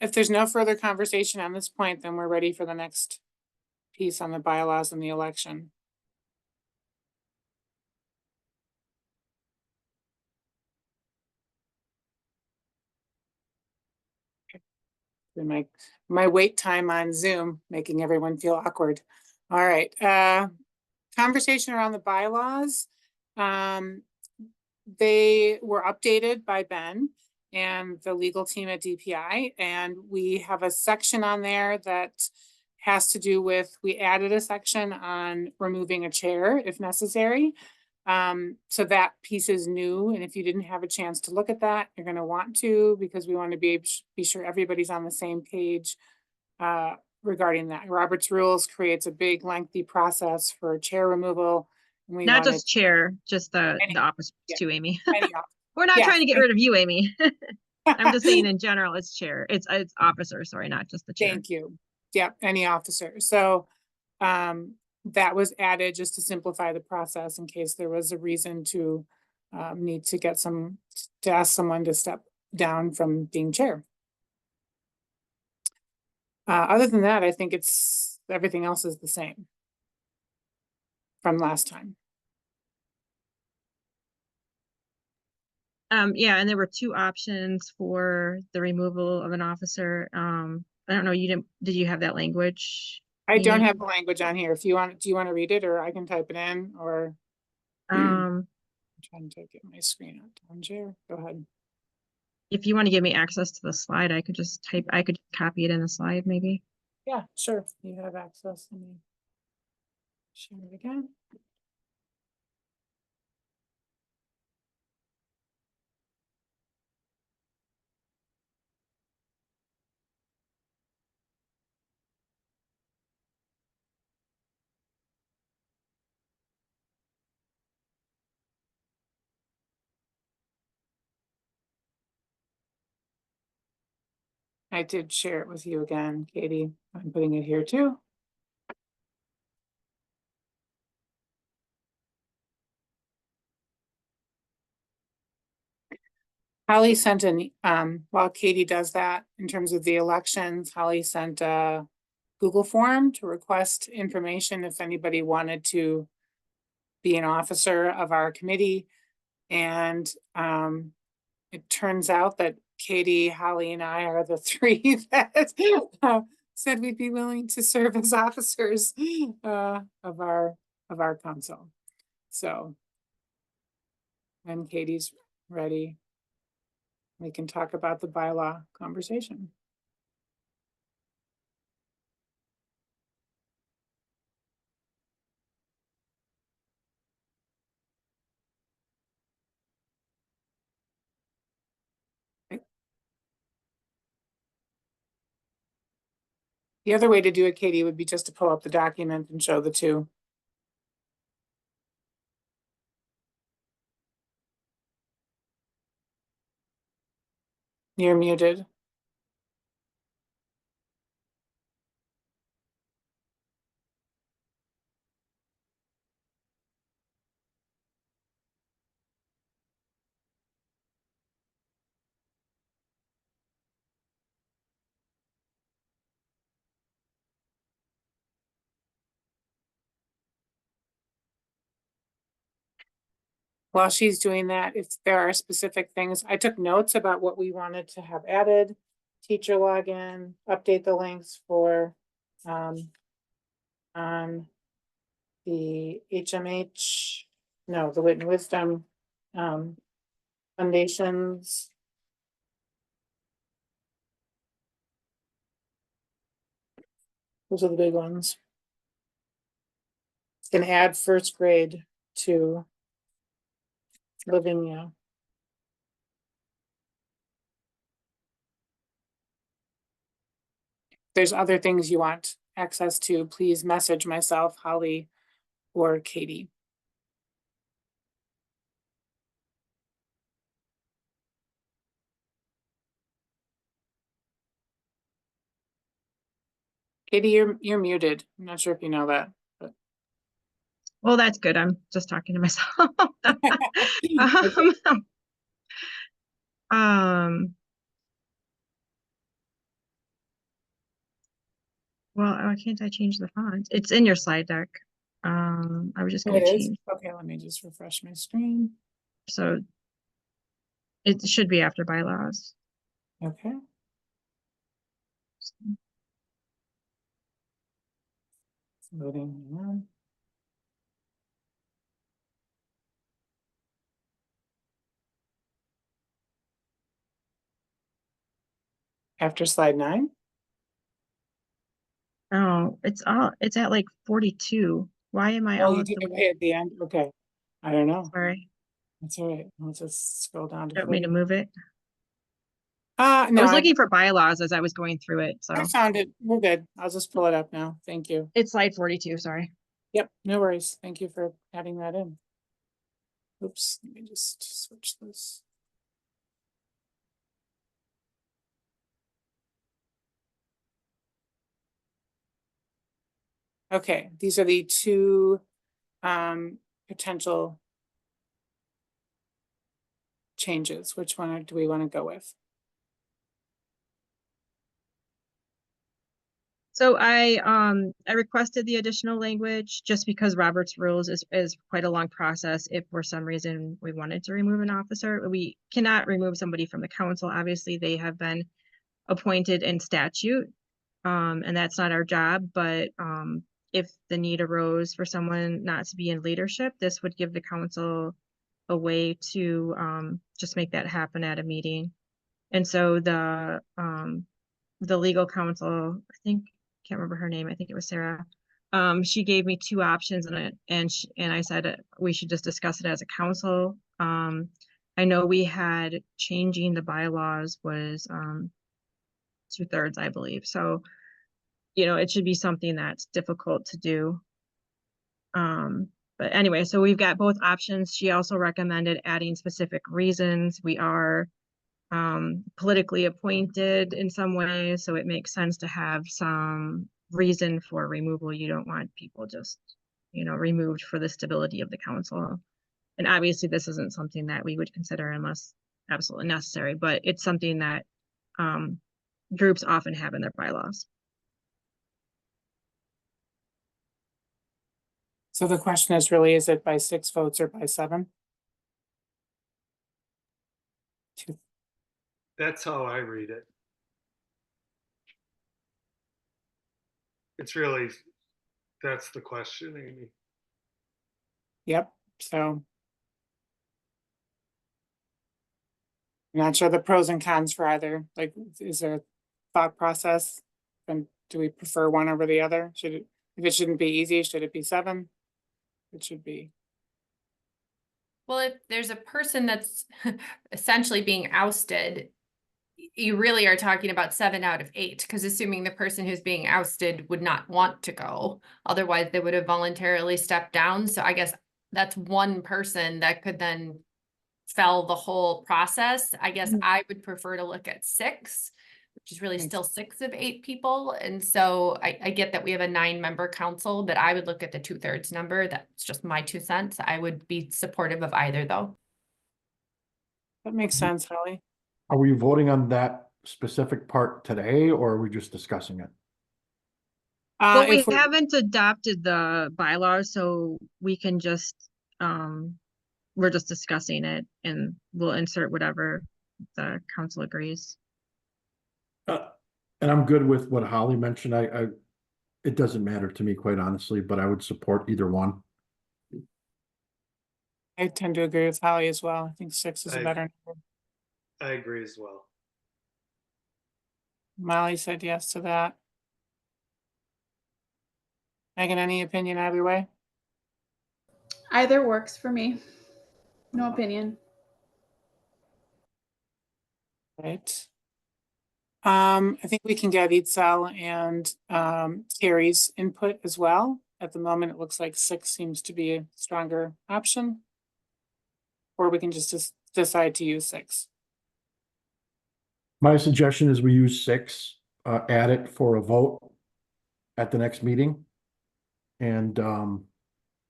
If there's no further conversation on this point, then we're ready for the next piece on the bylaws and the election. My wait time on Zoom, making everyone feel awkward. All right, conversation around the bylaws. They were updated by Ben and the legal team at DPI, and we have a section on there that has to do with, we added a section on removing a chair if necessary. So that piece is new, and if you didn't have a chance to look at that, you're going to want to, because we want to be sure everybody's on the same page regarding that. Robert's Rules creates a big lengthy process for chair removal. And not just chair, just the officers too, Amy. We're not trying to get rid of you, Amy. I'm just saying in general, it's chair. It's officer, sorry, not just the chair. Thank you. Yep, any officer. So that was added just to simplify the process in case there was a reason to need to ask someone to step down from being chair. Other than that, I think everything else is the same from last time. Yeah, and there were 2 options for the removal of an officer. I don't know, did you have that language? I don't have the language on here. If you want, do you want to read it, or I can type it in, or I'm trying to get my screen out down chair. Go ahead. If you want to give me access to the slide, I could copy it in the slide maybe. Yeah, sure. You have access. Let me share it again. I did share it with you again, Katie. I'm putting it here too. Holly sent while Katie does that, in terms of the elections, Holly sent a Google form to request information if anybody wanted to be an officer of our committee. And it turns out that Katie, Holly, and I are the three that said we'd be willing to serve as officers of our council. So when Katie's ready, we can talk about the bylaw conversation. The other way to do it, Katie, would be just to pull up the document and show the two. You're muted. While she's doing that, if there are specific things, I took notes about what we wanted to have added. Teacher login, update the links for on the HMH, no, the Wit and Wisdom foundations. Those are the big ones. It's gonna add first grade to Lavinia. If there's other things you want access to, please message myself, Holly, or Katie. Katie, you're muted. I'm not sure if you know that. But... Well, that's good. I'm just talking to myself. Well, why can't I change the font? It's in your slide deck. I was just going to change. Okay, let me just refresh my screen. So it should be after bylaws. Okay. Loading on. After slide 9. Oh, it's at like 42. Why am I Oh, all you at did the it at the end. Okay. I don't know. Sorry. That's all right. I'll just scroll down to Don't mean to 40. move it. No, I was looking for bylaws as I was going through it. So I found it. We're good. I'll just pull it up now. Thank you. it's slide 42, sorry. Yep, no worries. Thank you for adding that in. Oops, let me just switch this. Okay, these are the two potential changes. Which one do we want to go with? So I requested the additional language just because Robert's rules is quite a long process. If for some reason we wanted to remove an officer, we cannot remove somebody from the council. Obviously, they have been appointed in statute, and that's not our job. But if the need arose for someone not to be in leadership, this would give the council a way to just make that happen at a meeting. And so the legal counsel, I think, can't remember her name, I think it was Sarah. She gave me two options and I said we should just discuss it as a council. I know we had changing the bylaws was 2/3, I believe. So, you know, it should be something that's difficult to do. But anyway, so we've got both options. She also recommended adding specific reasons. We are politically appointed in some way, so it makes sense to have some reason for removal. You don't want people just, you know, removed for the stability of the council. And obviously this isn't something that we would consider unless absolutely necessary, but it's something that groups often have in their bylaws. So the question is really, is it by 6 votes or by 7? That's how I read it. It's really, that's the question, Amy. Yep, so. I'm not sure the pros and cons for either, like, is there a thought process? And do we prefer one over the other? Should it, if it shouldn't be easy, should it be 7? It should be. Well, if there's a person that's essentially being ousted, you really are talking about 7 out of 8, because assuming the person who's being ousted would not want to go, otherwise they would have voluntarily stepped down. So I guess that's one person that could then fell the whole process. I guess I would prefer to look at 6, which is really still 6 of 8 people. And so I get that we have a 9-member council, but I would look at the 2/3 number. That's just my 2 cents. I would be supportive of either though. That makes sense, Holly. Are we voting on that specific part today, or are we just discussing it? Well, we If we, haven't adopted the bylaws, so we can just, we're just discussing it and we'll insert whatever the council agrees. And I'm good with what Holly mentioned. It doesn't matter to me, quite honestly, but I would support either one. I tend to agree with Holly as well. I think 6 is a I- better number. I agree as well. Molly said yes to that. Megan, any opinion either way? Either works for me. No opinion. Right. I think we can get Itzel and Terry's input as well. At the moment, it looks like 6 seems to be a stronger option. Or we can just decide to use 6. My suggestion is we use 6, add it for a vote at the next meeting. And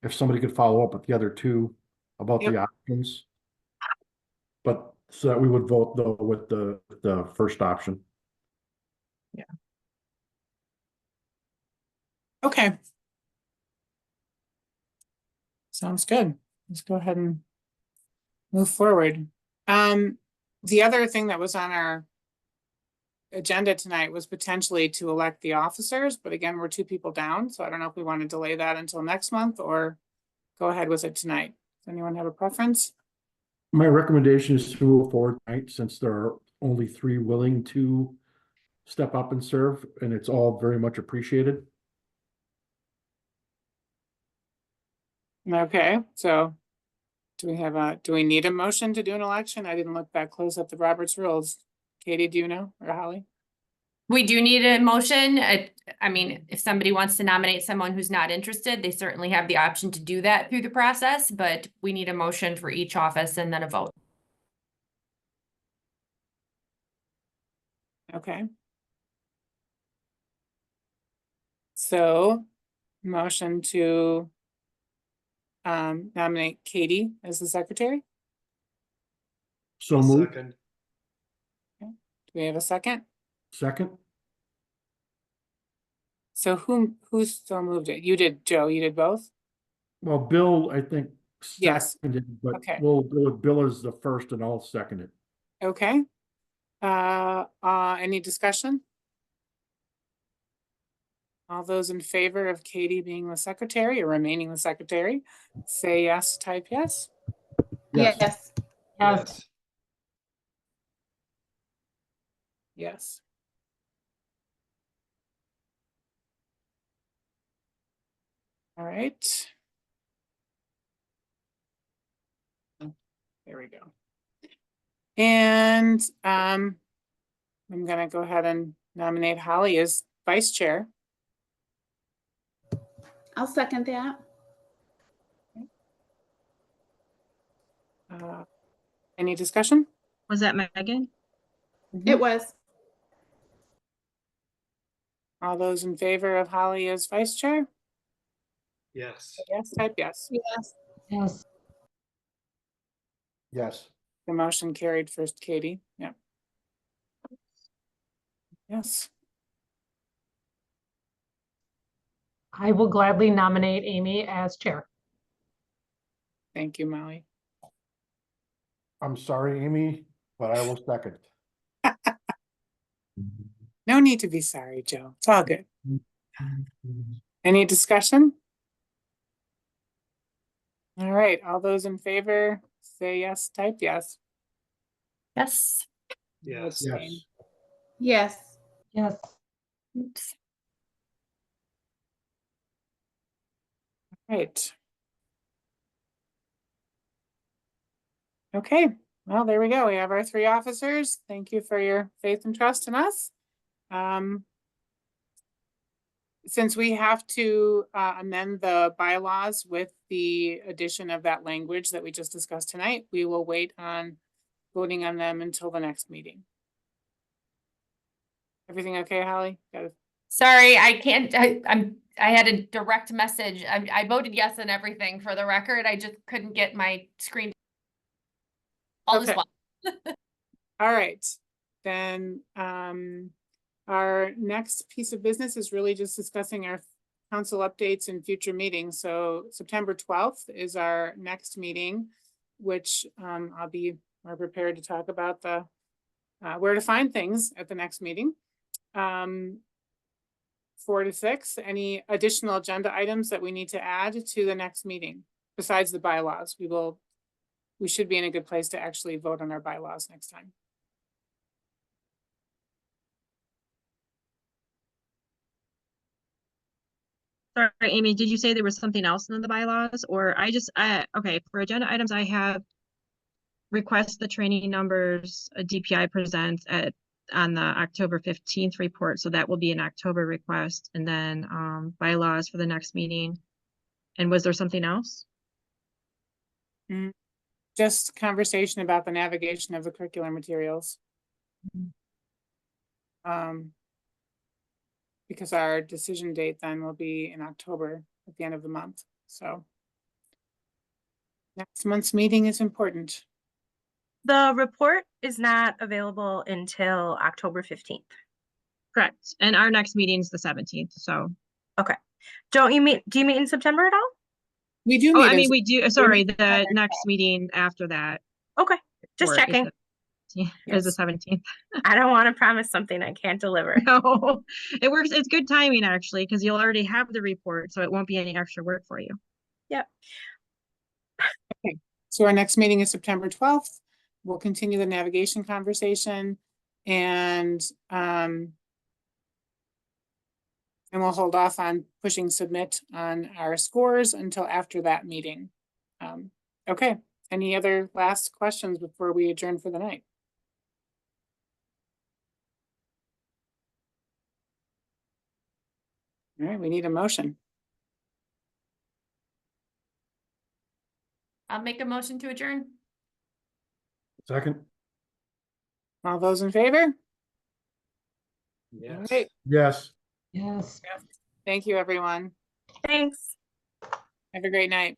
if somebody could follow up with the other 2 about the options. But so that we would vote though with the first option. Yeah. Okay. Sounds good. Let's go ahead and move forward. The other thing that was on our agenda tonight was potentially to elect the officers, but again, we're 2 people down, so I don't know if we want to delay that until next month or go ahead with it tonight. Does anyone have a preference? My recommendation is to move forward tonight, since there are only 3 willing to step up and serve, and it's all very much appreciated. Okay, so do we need a motion to do an election? I didn't look that close at the Roberts rules. Katie, do you know, or Holly? We do need a motion. I mean, if somebody wants to nominate someone who's not interested, they certainly have the option to do that through the process, but we need a motion for each office and then a vote. Okay. So, motion to nominate Katie as the secretary. So I'll moved. second. Do we have a second? Second. So who still moved it? You did, Joe, you did both? Well, Bill, I think, Yes. seconded, but Okay. we'll go with Bill as the first and I'll second it. Okay. Any discussion? All those in favor of Katie being the secretary or remaining the secretary, say yes, type yes. Yes. Yes. Yes. Yes. All right. There we go. And I'm gonna go ahead and nominate Holly as vice chair. I'll second that. Any discussion? Was that Megan? It was. All those in favor of Holly as vice chair? Yes. Yes, type yes. Yes. Yes. Yes. The motion carried first, Katie. Yeah. Yes. I will gladly nominate Amy as chair. Thank you, Molly. I'm sorry, Amy, but I will second. No need to be sorry, Joe. It's all good. Any discussion? All right, all those in favor, say yes, type yes. Yes. Yes. Abstain. Yes. Yes. Yes. Oops. Right. Okay, well, there we go. We have our 3 officers. Thank you for your faith and trust in us. Since we have to amend the bylaws with the addition of that language that we just discussed tonight, we will wait on voting on them until the next meeting. Everything okay, Holly? Got it. Sorry, I can't, I had a direct message. I voted yes on everything for the record. I just couldn't get my screen. All is Okay. well. All right, then our next piece of business is really just discussing our council updates and future meetings. So September 12th is our next meeting, which I'll be more prepared to talk about the where to find things at the next meeting. 4 to 6, any additional agenda items that we need to add to the next meeting besides the bylaws? We should be in a good place to actually vote on our bylaws next time. Sorry, Amy, did you say there was something else in the bylaws, or okay, for agenda items, I have request the training numbers DPI presents on the October 15th report. So that will be an October request, and then bylaws for the next meeting. And was there something else? Just conversation about the navigation of the curricular materials. Because our decision date then will be in October at the end of the month. So next month's meeting is important. The report is not available until October 15th. Correct. And our next meeting is the 17th. So Do you meet in September at all? We do. oh, meet I mean, in- we do. Sorry, the next meeting after that. Okay, just report is checking. is the 17th. I don't want to promise something I can't deliver. No, it works. It's good timing actually, because you'll already have the report, so it won't be any extra work for you. Yep. Okay, so our next meeting is September 12th. We'll continue the navigation conversation, and we'll hold off on pushing submit on our scores until after that meeting. Okay, any other last questions before we adjourn for the night? All right, we need a motion. I'll make a motion to adjourn. Second. All those in favor? Yes. All right, Yes. Yes. thank you, everyone. Thanks. Have a great night.